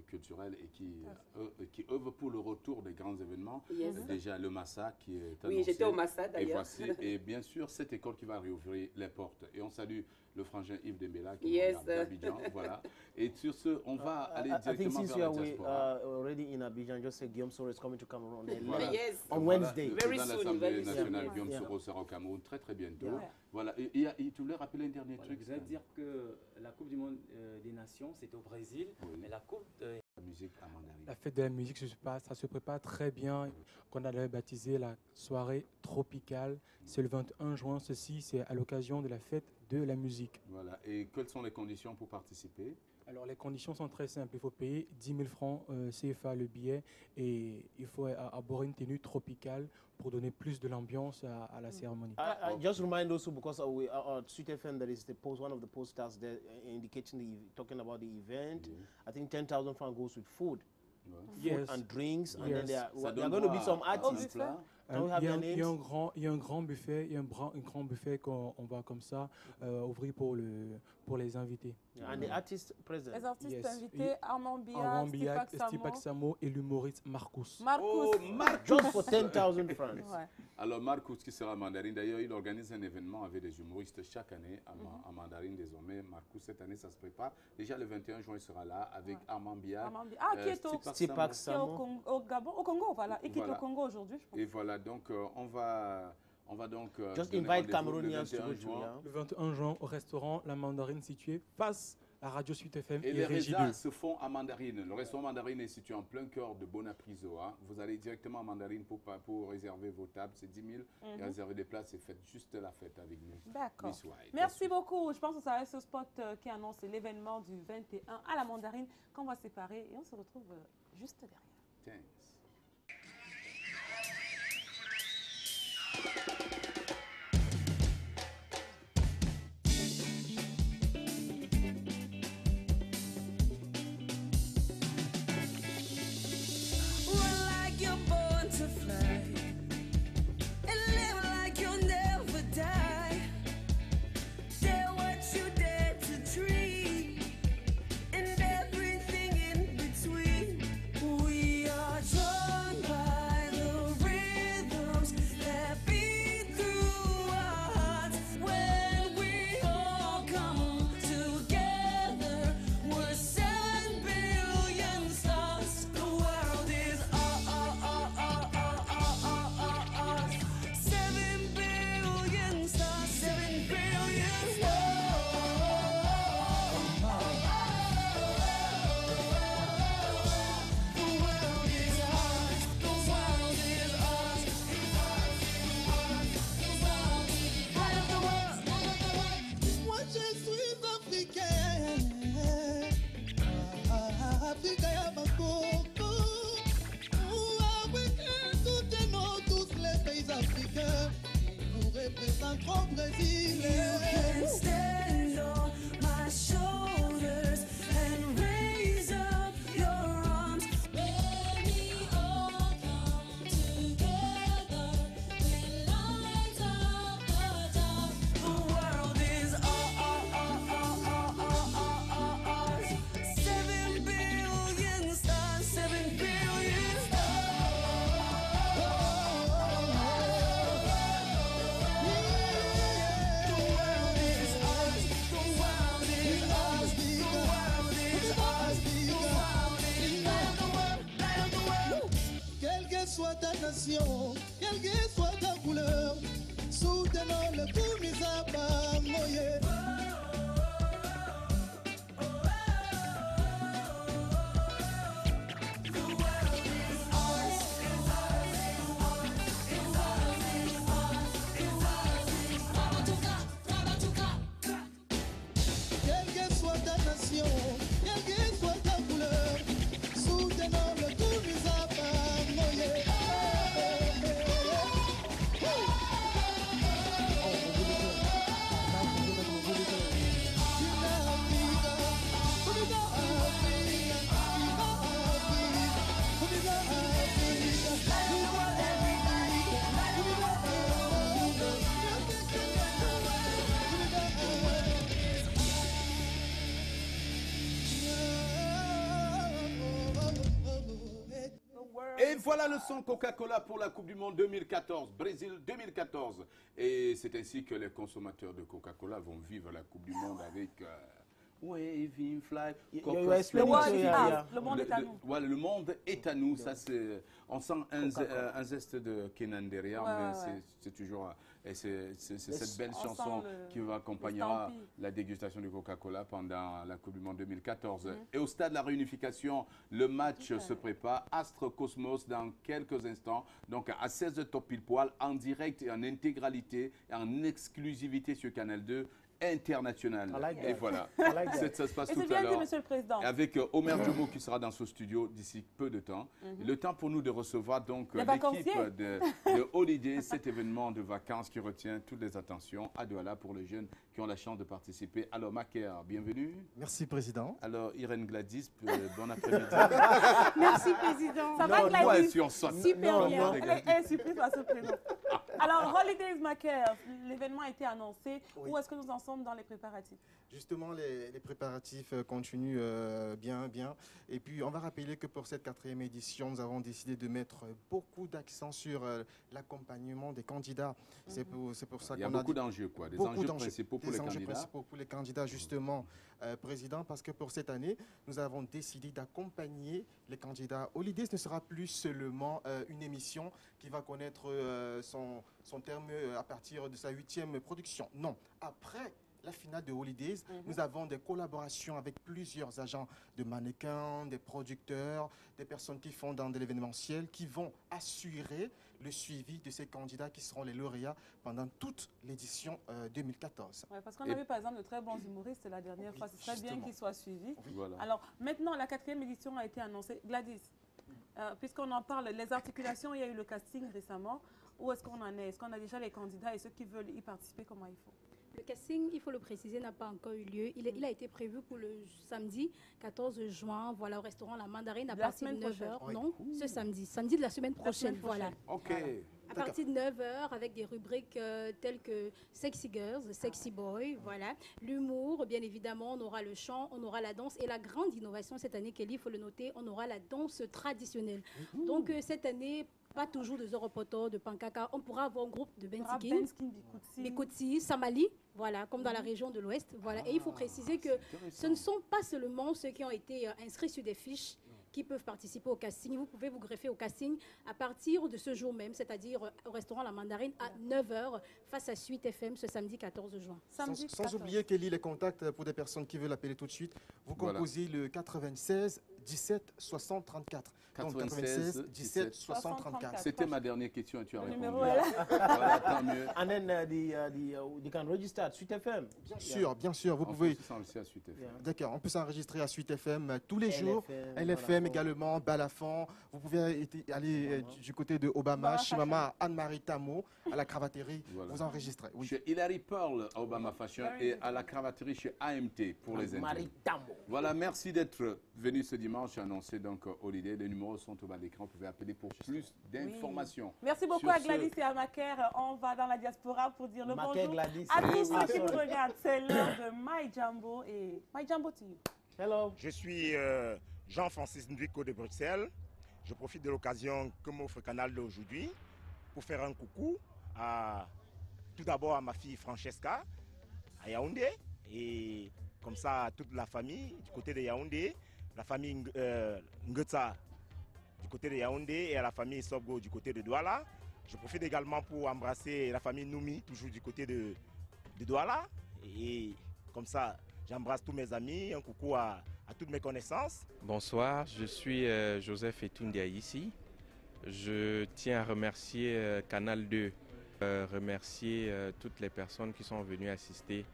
culturelles et qui œuvre pour le retour des grands événements. Déjà, le Massa qui est annoncé. Oui, j'étais au Massa d'ailleurs. Et bien sûr, cette école qui va réouvrir les portes. Et on salue le frangin Yves Dembélé qui est d'Abidjan. Voilà. Et sur ce, on va aller directement vers la diaspora. Already in Abidjan, just say Guillaume Soro is coming to Cameroon on Wednesday. Very soon. L'Assemblée nationale, Guillaume Soro sera au Cameroun très bientôt. Voilà. Et tu voulais rappeler un dernier truc? Je voulais dire que la Coupe du Monde des Nations, c'est au Brésil, mais la Coupe de la musique à mandarine. La fête de la musique, ça se prépare très bien. Qu'on a baptisé la soirée tropicale. C'est le 21 juin. Ceci, c'est à l'occasion de la fête de la musique. Voilà. Et quelles sont les conditions pour participer? Alors, les conditions sont très simples. Il faut payer 10 000 francs CFA le billet et il faut avoir une tenue tropicale pour donner plus de l'ambiance à la cérémonie. Just remind also, because Sweet FM, there is one of the posters there indicating, talking about the event. I think 10,000 francs goes with food. Food and drinks, and then there are going to be some artists. Il y a un grand buffet, qu'on va comme ça ouvrir pour les invités. And the artists present. Les artistes invités, Armand Biak, Stipak Samo et l'humoriste Marcus. Just for 10,000 francs. Alors Marcus qui sera mandarine, d'ailleurs il organise un événement avec des humoristes chaque année en mandarine désormais. Marcus cette année ça se prépare. Déjà le 21 juin il sera là avec Armand Biak. Qui est Stipak Samo. Au Gabon, au Congo, voilà. Et qui est au Congo aujourd'hui, je pense. Et voilà, donc on va donc Just invite Cameroonians to go to le 21 juin au restaurant La Mandarine situé face à Radio Suite FM et les résas se font à Mandarine. Le restaurant Mandarine est situé en plein cœur de Bonapriso. Vous allez directement à Mandarine pour réserver vos tables, c'est 10 000 et réserver des places et faites juste la fête avec nous. D'accord. Merci beaucoup. Je pense que ça va être ce spot qui annonce l'événement du 21 à la Mandarine qu'on va séparer et on se retrouve juste derrière. Thanks. Quelle que soit ta couleur, soutenons le coup mis à bas, moyen. Quelle que soit ta nation, quelle que soit ta couleur, Voilà le son Coca-Cola pour la Coupe du Monde 2014, Brésil 2014. Et c'est ainsi que les consommateurs de Coca-Cola vont vivre la Coupe du Monde avec... Waving Fly. Le monde est à nous. Voilà, le monde est à nous. Ça, c'est, on sent un zeste de Kenan derrière, mais c'est toujours... Et c'est cette belle chanson qui accompagnera la dégustation du Coca-Cola pendant la Coupe du Monde 2014. Et au stade de la réunification, le match se prépare. Astre Cosmos dans quelques instants. Donc à 16h top pile poil, en direct et en intégralité, et en exclusivité sur Canal 2. International. Et voilà. Ça se passe tout à l'heure. Monsieur le Président. Avec Omer Djomo qui sera dans ce studio d'ici peu de temps. Le temps pour nous de recevoir donc l'équipe de Holiday, cet événement de vacances qui retient toutes les attentions à Douala pour les jeunes qui ont la chance de participer. Alors Maker, bienvenue. Merci Président. Alors Irène Gladys, bon après-midi. Merci Président. Ça va Gladys? Super bien. Elle est surprise par ce prénom. Alors Holidays Maker, l'événement a été annoncé. Oui. Où est-ce que nous en sommes dans les préparatifs? Justement, les préparatifs continuent bien. Et puis, on va rappeler que pour cette 4e édition, nous avons décidé de mettre beaucoup d'accent sur l'accompagnement des candidats. C'est pour ça qu'on a... Il y a beaucoup d'enjeux, quoi. Des enjeux principaux pour les candidats. Des enjeux principaux pour les candidats, justement, Président, parce que pour cette année, nous avons décidé d'accompagner les candidats. Holidays ne sera plus seulement une émission qui va connaître son terme à partir de sa 8e production. Non, après la finale de Holidays, nous avons des collaborations avec plusieurs agents de mannequins, des producteurs, des personnes qui font dans de l'événementiel, qui vont assurer le suivi de ces candidats qui seront les lauréats pendant toute l'édition 2014. Ouais, parce qu'on a vu par exemple de très bons humoristes la dernière fois. Ce serait bien qu'ils soient suivis. Voilà. Alors maintenant, la 4e édition a été annoncée. Gladys, puisqu'on en parle, les articulations, il y a eu le casting récemment. Où est-ce qu'on en est? Est-ce qu'on a déjà les candidats et ceux qui veulent y participer, comment il faut? Le casting, il faut le préciser, n'a pas encore eu lieu. Il a été prévu pour le samedi 14 juin, voilà, au restaurant La Mandarine à partir de 9h. Oui. Non, ce samedi de la semaine prochaine, voilà. Ok. Voilà. À partir de 9h, avec des rubriques telles que Sexy Girls, Sexy Boy, voilà. L'humour, bien évidemment, on aura le chant, on aura la danse. Et la grande innovation cette année, Kelly, il faut le noter, on aura la danse traditionnelle. Donc cette année, pas toujours de Zoropoto, de Pankaka. On pourra avoir un groupe de Bensikin, Bikotsi, Samali, voilà, comme dans la région de l'Ouest. Voilà. Et il faut préciser que ce ne sont pas seulement ceux qui ont été inscrits sur des fiches qui peuvent participer au casting. Vous pouvez vous greffer au casting à partir de ce jour même, c'est-à-dire au restaurant La Mandarine à 9h face à Suite FM ce samedi 14 juin. Sans oublier, Kelly, les contacts pour des personnes qui veulent appeler tout de suite. Vous composez le 96 17 60 34. 96 17 60 34. C'était ma dernière question et tu as répondu. Voilà, tant mieux. And then they can register at Suite FM. Bien sûr, vous pouvez. D'accord, on peut s'enregistrer à Suite FM tous les jours. LFM également, Balafon. Vous pouvez aller du côté de Obama, chez Maman Anne-Marie Tamo, à la cravaterie. Voilà. Vous enregistrez. Oui. Chez Hilary Pearl à Obama Fashion et à la cravaterie chez AMT pour les intimes. Voilà, merci d'être venu ce dimanche annoncer donc Holiday. Les numéros sont au bas de l'écran. Vous pouvez appeler pour plus d'informations. Oui. Merci beaucoup à Gladys et à Maker. On va dans la diaspora pour dire le bonjour Gladys. À tous ceux qui nous regardent. C'est l'heure de My Jambo et My Jambo to you. Hello. Je suis Jean-Francis Ndwiko de Bruxelles. Je profite de l'occasion que m'offre Canal d'aujourd'hui pour faire un coucou tout d'abord à ma fille Francesca à Yaoundé et comme ça à toute la famille du côté de Yaoundé, la famille Ngeta du côté de Yaoundé et à la famille Sobgo du côté de Douala. Je profite également pour embrasser la famille Noumi, toujours du côté de Douala. Et comme ça, j'embrasse tous mes amis, un coucou à toutes mes connaissances. Bonsoir, je suis Joseph Etundia ici. Je tiens à remercier Canal 2, remercier toutes les personnes qui sont venues assister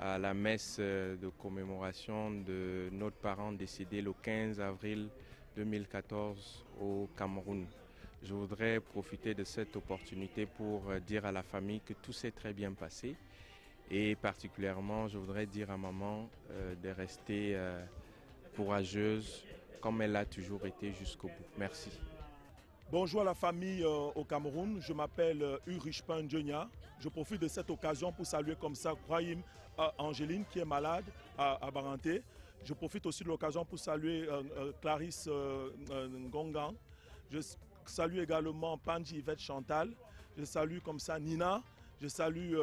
à la messe de commémoration de notre parent décédé le 15 avril 2014 au Cameroun. Je voudrais profiter de cette opportunité pour dire à la famille que tout s'est très bien passé et particulièrement je voudrais dire à maman de rester courageuse comme elle a toujours été jusqu'au bout. Merci. Bonjour à la famille au Cameroun, je m'appelle Urishpan Djonia. Je profite de cette occasion pour saluer comme ça Kwahim Angéline qui est malade à Baranté. Je profite aussi de l'occasion pour saluer Clarisse Ngongan. salue également Panji Yvette Chantal. Je salue comme ça Nina. Je salue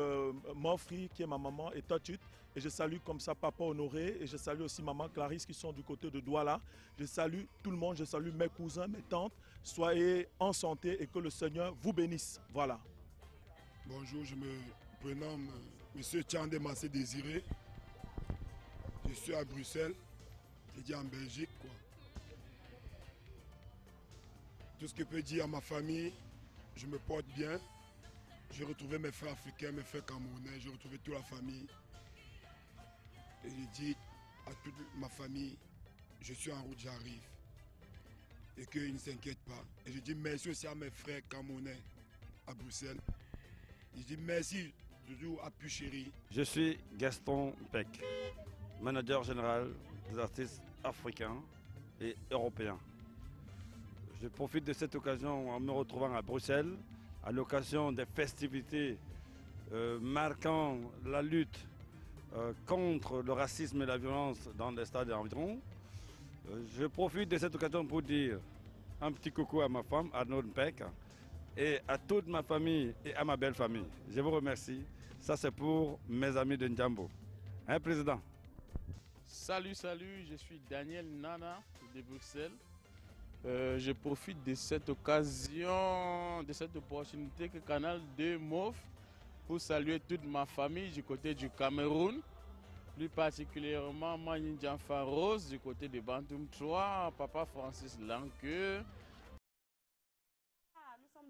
Mofri qui est ma maman et Totut. Et je salue comme ça Papa Honoré. Et je salue aussi Maman Clarisse qui sont du côté de Douala. Je salue tout le monde. Je salue mes cousins, mes tantes. Soyez en santé et que le Seigneur vous bénisse. Voilà. Bonjour, je me prénomme M. Tchandé Massé Désiré. Je suis à Bruxelles. Je dis en Belgique, quoi. Tout ce que je peux dire à ma famille, je me porte bien. J'ai retrouvé mes frères africains, mes frères camerounais, j'ai retrouvé toute la famille. Et je dis à toute ma famille, je suis en route, j'arrive. Et qu'ils ne s'inquiètent pas. Et je dis merci aussi à mes frères camerounais à Bruxelles. Je dis merci toujours à Puchéry. Je suis Gaston Peck, manager général des artistes africains et européens. Je profite de cette occasion en me retrouvant à Bruxelles, à l'occasion des festivités marquant la lutte contre le racisme et la violence dans les stades environs. Je profite de cette occasion pour dire un petit coucou à ma femme, Arnaud Peck, et à toute ma famille et à ma belle famille. Je vous remercie. Ça, c'est pour mes amis de Ndjambo. Hein, Président? Salut, je suis Daniel Nana de Bruxelles. Je profite de cette occasion, de cette opportunité que Canal 2 m'offre pour saluer toute ma famille du côté du Cameroun, plus particulièrement Mani Djanfa Rose du côté de Bantoum 3, Papa Francis Lanque.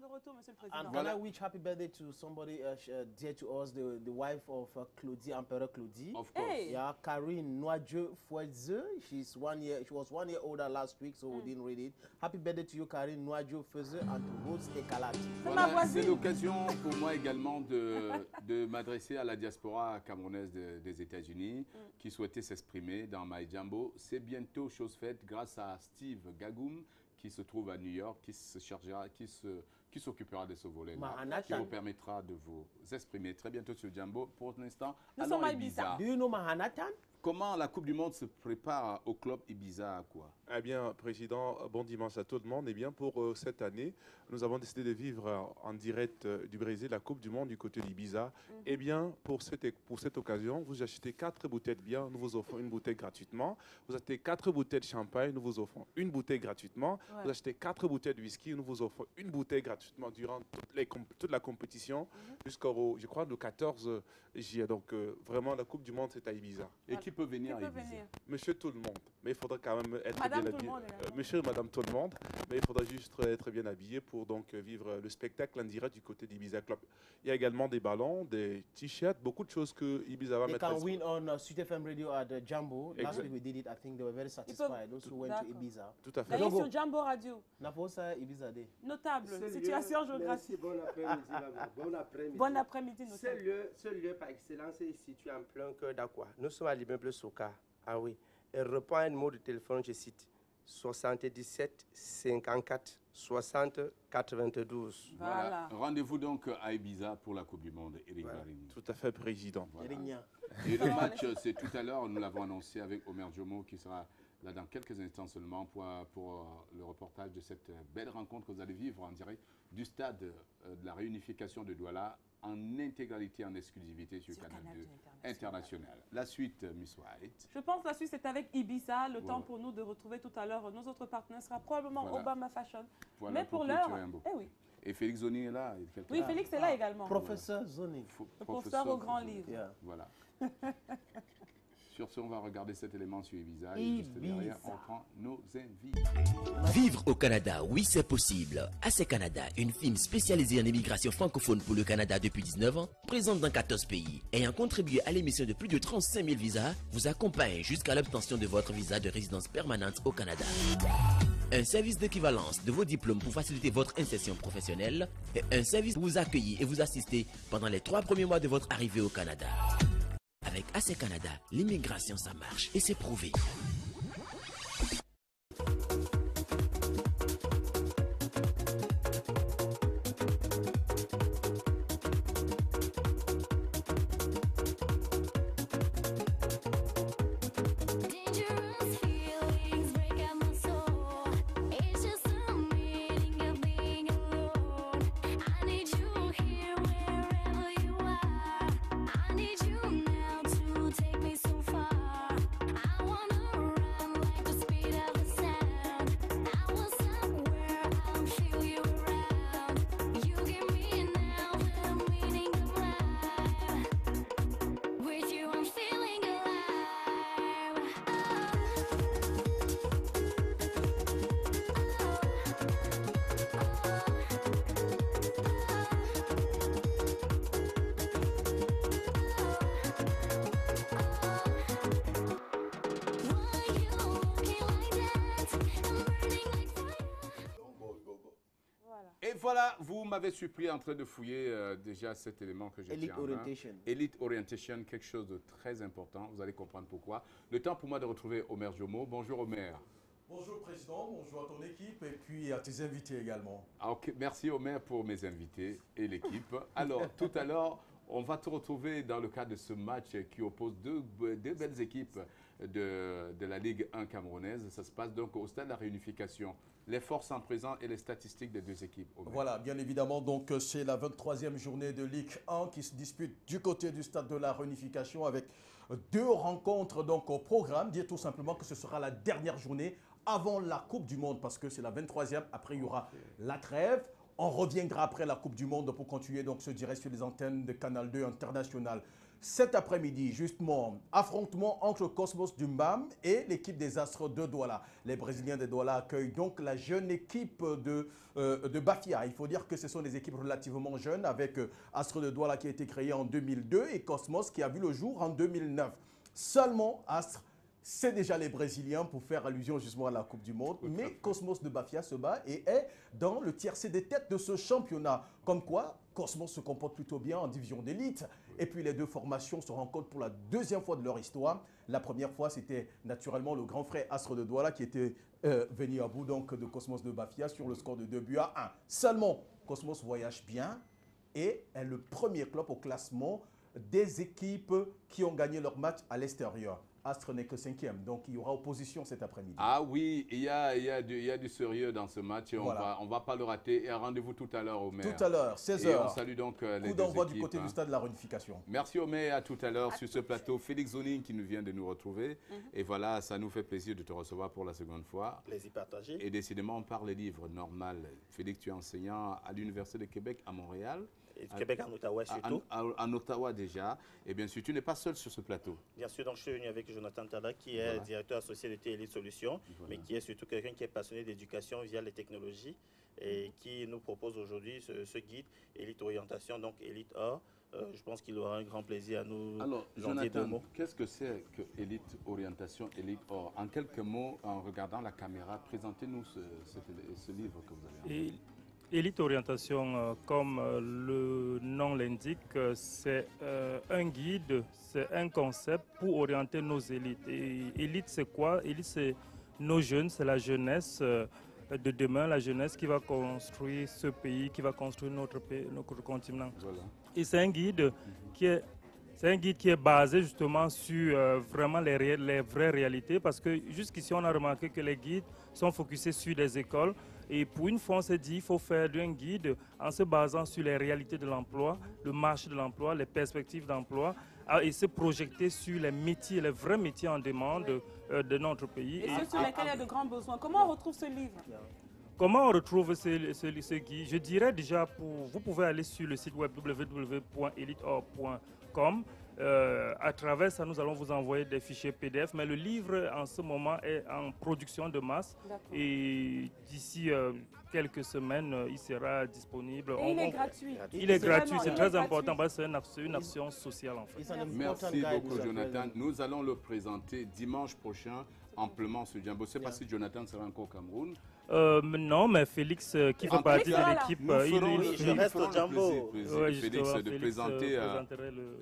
De retour, Monsieur le Président. Can I wish happy birthday to somebody dear to us, the wife of Claudie, Emperor Claudie? Of course. Hey. Yeah, Karine Noadjeu Foueze. She was 1 year older last week, so we didn't read it. Happy birthday to you, Karine Noadjeu Foueze, and to Rose Ekalati. Voilà, c'est l'occasion pour moi également de m'adresser à la diaspora camerounaise des États-Unis qui souhaitait s'exprimer dans My Jambo. C'est bientôt chose faite grâce à Steve Gagoum qui se trouve à New York, qui se chargera, qui s'occupera de ce volet-là, qui vous permettra de vous exprimer très bientôt sur Jambo. Pour l'instant, nous sommes à Ibiza. Do you know Manhattan? Comment la Coupe du Monde se prépare au club Ibiza à quoi? Eh bien, Président, bon dimanche à tout le monde. Eh bien, pour cette année, nous avons décidé de vivre en direct du Brésil la Coupe du Monde du côté d'Ibiza. Eh bien, pour cette occasion, vous achetez 4 bouteilles de bière, nous vous offrons une bouteille gratuitement. Vous achetez 4 bouteilles de champagne, nous vous offrons une bouteille gratuitement. Vous achetez 4 bouteilles de whisky, nous vous offrons une bouteille gratuitement durant toute la compétition jusqu'au, je crois, le 14 juillet. Donc, vraiment, la Coupe du Monde, c'est à Ibiza. Et qui peut venir à Ibiza? Monsieur tout le monde. Mais il faudra quand même être bien habillé. Monsieur et Madame tout le monde. Mais il faudra juste être bien habillé pour donc vivre le spectacle en direct du côté d'Ibiza Club. Il y a également des ballons, des t-shirts, beaucoup de choses que Ibiza va mettre. They can win on Sweet FM Radio at Jambo. Last week we did it. I think they were very satisfied. Those who went to Ibiza. Tout à fait. D'ailleurs, sur Jambo Radio. Naposa Ibiza Day. Notable. Situation géographique. Bon après-midi. Bon après-midi. Bon après-midi. Ce lieu par excellence est situé en plein cœur d'Aqua. Nous sommes à l'immeuble Soka. Ah oui. Et reprend un numéro de téléphone, je cite 77 54 60 92. Voilà. Rendez-vous donc à Ibiza pour la Coupe du Monde, Eric Marini. Tout à fait, Président. Voilà. Et le match, c'est tout à l'heure, nous l'avons annoncé avec Omer Djomo qui sera là dans quelques instants seulement pour le reportage de cette belle rencontre que vous allez vivre en direct du stade de la réunification de Douala en intégralité, en exclusivité sur Canal 2 International. La suite, Miss White. Je pense que la suite, c'est avec Ibiza. Le temps pour nous de retrouver tout à l'heure nos autres partenaires sera probablement Obama Fashion. Mais pour l'heure, oui. Et Félix Zoni est là. Oui, Félix est là également. Professeur Zoni. Le professeur au grand livre. Voilà. Sur ce, on va regarder cet élément sur Ibiza. Et juste derrière, on prend nos invités. Vivre au Canada, oui, c'est possible. AC Canada, une firme spécialisée en immigration francophone pour le Canada depuis 19 ans, présente dans 14 pays, ayant contribué à l'émission de plus de 35 000 visas, vous accompagne jusqu'à l'obtention de votre visa de résidence permanente au Canada. Un service d'équivalence de vos diplômes pour faciliter votre insertion professionnelle et un service pour vous accueillir et vous assister pendant les 3 premiers mois de votre arrivée au Canada. Avec AC Canada, l'immigration, ça marche et c'est prouvé. voilà, vous m'avez surpris en train de fouiller déjà cet élément que j'ai Elite Orientation. Elite Orientation, quelque chose de très important. Vous allez comprendre pourquoi. Le temps pour moi de retrouver Omer Jomo. Bonjour Omer. Bonjour Président, bonjour à ton équipe et puis à tes invités également. Ok, merci Omer pour mes invités et l'équipe. Alors, tout à l'heure, on va te retrouver dans le cadre de ce match qui oppose deux belles équipes de la Ligue 1 camerounaise. Ça se passe donc au stade de la réunification. Les forces en présent et les statistiques des deux équipes. Omer. Voilà, bien évidemment, donc c'est la 23e journée de Ligue 1 qui se dispute du côté du stade de la réunification avec 2 rencontres donc au programme. Dire tout simplement que ce sera la dernière journée avant la Coupe du Monde parce que c'est la 23e. Après, il y aura la trêve. On reviendra après la Coupe du Monde pour continuer donc ce direct sur les antennes de Canal 2 International. Cet après-midi, justement, affrontement entre Cosmos du Mbam et l'équipe des Astres de Douala. Les Brésiliens de Douala accueillent donc la jeune équipe de Bafia. Il faut dire que ce sont des équipes relativement jeunes avec Astres de Douala qui a été créé en 2002 et Cosmos qui a vu le jour en 2009. Seulement, Astres, c'est déjà les Brésiliens pour faire allusion justement à la Coupe du Monde. Mais Cosmos de Bafia se bat et est dans le tiercé des têtes de ce championnat. Comme quoi, Cosmos se comporte plutôt bien en division d'élite. Et puis les deux formations se rencontrent pour la 2e fois de leur histoire. La première fois, c'était naturellement le grand frère Astre de Douala qui était venu à bout donc, de Cosmos de Bafia sur le score de 2-1. Seulement, Cosmos voyage bien et est le premier club au classement des équipes qui ont gagné leur match à l'extérieur. Astre n'est que 5e, donc il y aura opposition cet après-midi. Ah oui, il y a du sérieux dans ce match et Voilà. on va pas le rater. Et rendez-vous tout à l'heure, Omer. Tout à l'heure, 16h. Et on salue donc les deux Coup d'envoi du équipes, côté du stade de la réunification. Merci Omer, à tout à l'heure sur ce plateau. Félix Zoning qui nous vient de nous retrouver. Et voilà, ça nous fait plaisir de te recevoir pour la seconde fois. Plaisir partagé. Et décidément, on parle des livres, normal. Félix, tu es enseignant à l'Université de Québec à Montréal. Et du Québec en Ottawa surtout. En Ottawa déjà. Et bien sûr, tu n'es pas seul sur ce plateau. Bien sûr, donc je suis venu avec Jonathan Tada, qui est directeur associé de TLE Solutions, mais qui est surtout quelqu'un qui est passionné d'éducation via les technologies et qui nous propose aujourd'hui ce guide Elite Orientation, donc Elite Or. Je pense qu'il aura un grand plaisir à nous Alors, en dire 2 Jonathan, mots. qu'est-ce que c'est que Elite Orientation, Elite Or? En quelques mots, en regardant la caméra, présentez-nous ce livre que vous avez. Elite Orientation, comme le nom l'indique, c'est un guide, c'est un concept pour orienter nos élites. Et élite, c'est quoi? Élite, c'est nos jeunes, c'est la jeunesse de demain, la jeunesse qui va construire ce pays, qui va construire notre pays, notre continent. Voilà. Et c'est un guide qui est basé justement sur vraiment les vraies réalités, parce que jusqu'ici, on a remarqué que les guides sont focusés sur les écoles. Et pour une fois, on s'est dit qu'il faut faire un guide en se basant sur les réalités de l'emploi, le marché de l'emploi, les perspectives d'emploi, et se projeter sur les métiers, les vrais métiers en demande de notre pays. Et ceux sur lesquels il y a de grands besoins. Comment on retrouve ce livre? Comment on retrouve ce guide? Je dirais déjà, vous pouvez aller sur le site web www.eliteor.com. À travers ça, nous allons vous envoyer des fichiers PDF, mais le livre en ce moment est en production de masse et d'ici quelques semaines, il sera disponible. Et il est gratuit. Il est gratuit, c'est très important parce que c'est une action sociale en fait. Merci beaucoup Jonathan. Nous allons le présenter dimanche prochain amplement sur Jambo. Je ne sais pas si Jonathan sera encore au Cameroun. Non, mais Félix, qui fait partie de l'équipe, je reste au Jambo. Félix, de présenter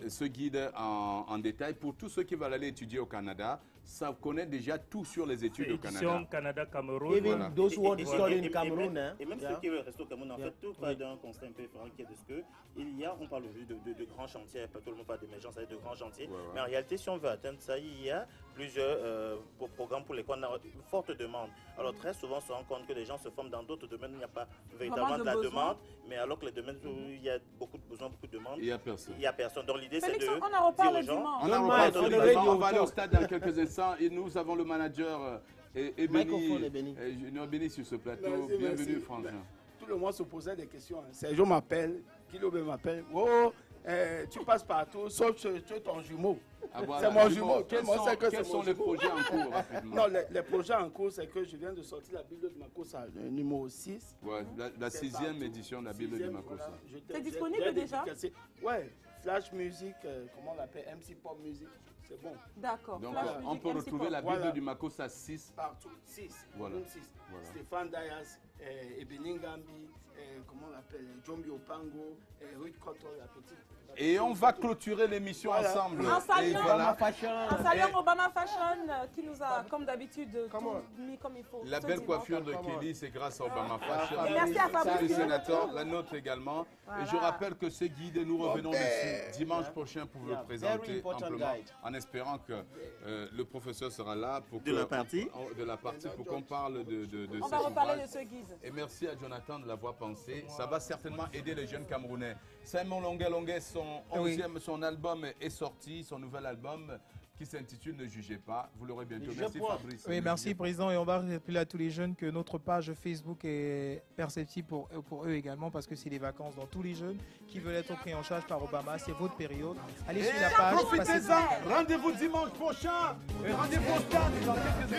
ce guide en détail pour tous ceux qui veulent aller étudier au Canada. Ça connaît déjà tout sur les études au Canada. Canada-Cameroun. Even those who want to study in Cameroon. Et même ceux qui veulent rester au Cameroun, en fait, tout part d'un constat un peu différent qui est de ce que il y a, on parle aujourd'hui de grands chantiers, pas tout le monde parle d'émergence, de grands chantiers, mais en réalité, si on veut atteindre ça, il y a plusieurs programmes pour lesquels on a une forte demande. Alors très souvent, on se rend compte que les gens se forment dans d'autres domaines où il n'y a pas véritablement de la demande, mais alors que les domaines où il y a beaucoup de besoins, beaucoup de demandes, il n'y a personne. Il y a personne. Donc l'idée, c'est de on en reparle dire aux gens, on va aller au stade dans quelques instants et nous avons le manager Béni sur ce plateau. Merci, bienvenue Frangin. Tout le monde se posait des questions. Sergio m'appelle, Kilobe m'appelle. Oh, tu passes partout, sauf ton jumeau. Ah, voilà. C'est mon jumeau. Quels sont les projets en cours rapidement? Non, les projets en cours, c'est que je viens de sortir la Bible de Makossa, le numéro 6. Ouais, la 6e édition de la Bible de Makossa. C'est disponible déjà? Ouais, Flash Music, comment on l'appelle, MC Pop Music. c'est bon. D'accord. Donc, Flash on Music peut MC retrouver Pop. la Bible du Makos à 6. Partout, 6. Voilà. 6. Voilà. Stéphane Dayas, Ebeningambi, comment on l'appelle, Jombi Opango, Ruth Koto, la petite. Et on va clôturer l'émission ensemble. En saluant, Et voilà. en saluant Obama Fashion qui nous a, comme d'habitude, tout mis comme il faut. La ce belle dimanche. coiffure de Kelly, c'est grâce à Obama Fashion. Et merci à Fabrice. C'est le sénateur, la nôtre également. Voilà. Et je rappelle que ce guide, nous revenons dessus dimanche prochain pour vous le présenter amplement, en espérant que le professeur sera là pour De la partie pour qu'on parle de On cet va reparler ouvrage. de ce guide. Et merci à Jonathan de l'avoir pensé. Ça va certainement aider les jeunes Camerounais. Simon Longuet, son album est sorti, son nouvel album qui s'intitule Ne jugez pas. Vous l'aurez bientôt. Merci Fabrice. Oui, merci Président. Et on va rappeler à tous les jeunes que notre page Facebook est perceptible pour eux également parce que c'est les vacances. Donc tous les jeunes qui veulent être pris en charge par Obama, c'est votre période. Allez sur la page. Profitez-en. Rendez-vous dimanche prochain. Et rendez-vous au stade dans quelques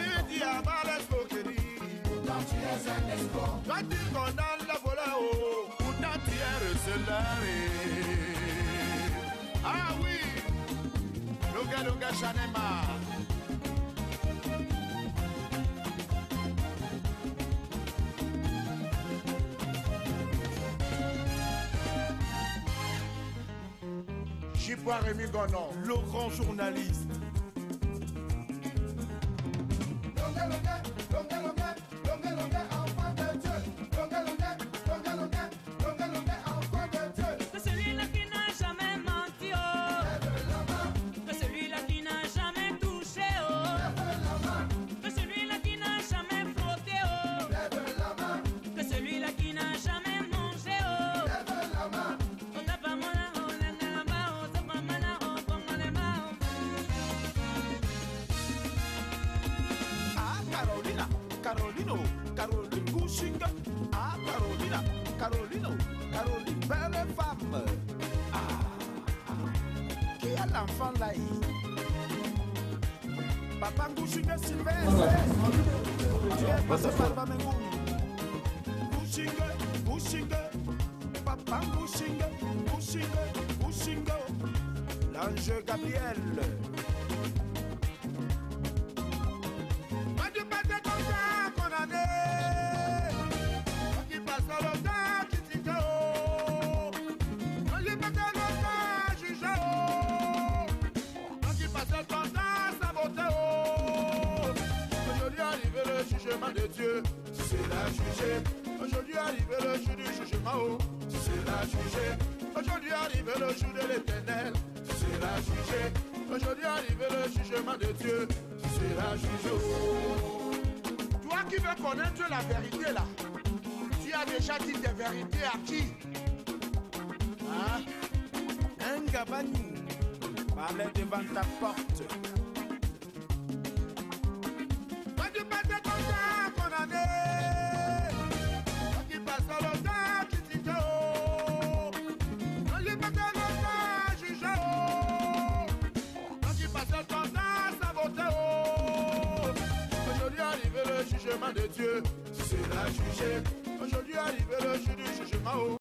instants. Toi tu condamnes la volée, oh, pour ta tière ah oui, Longa Chanema. Chipois Rémi Gonon, le grand journaliste. Que celui-là qui n'a jamais menti, oh. Que celui-là qui n'a jamais touché, oh. Que celui-là qui n'a jamais frotté, oh. Que celui-là qui n'a jamais mangé, oh. On n'a pas mon amour, on n'a pas, on n'a pas mon amour, on prend les mains. Ah, Carolina, Caroline Couchinga. Ah, Caroline, belle femme. Qui a l'enfant là? Papa Couchinga Sylvestre. Tu es passé par Bamengou. Couchinga. Papa Couchinga. L'ange Gabriel. De Dieu, si c'est la juger, aujourd'hui arrive le jour du jugement, oh. Si c'est la juger, aujourd'hui arrive le jour de l'éternel, si c'est la juger, aujourd'hui arrive le jugement de Dieu, si c'est la juger, oh. Toi qui veux connaître la vérité là, tu as déjà dit tes vérités à qui? Hein? Un gabani parlait devant ta porte. De Dieu, si c'est la juger, aujourd'hui arrive le jour du jugement.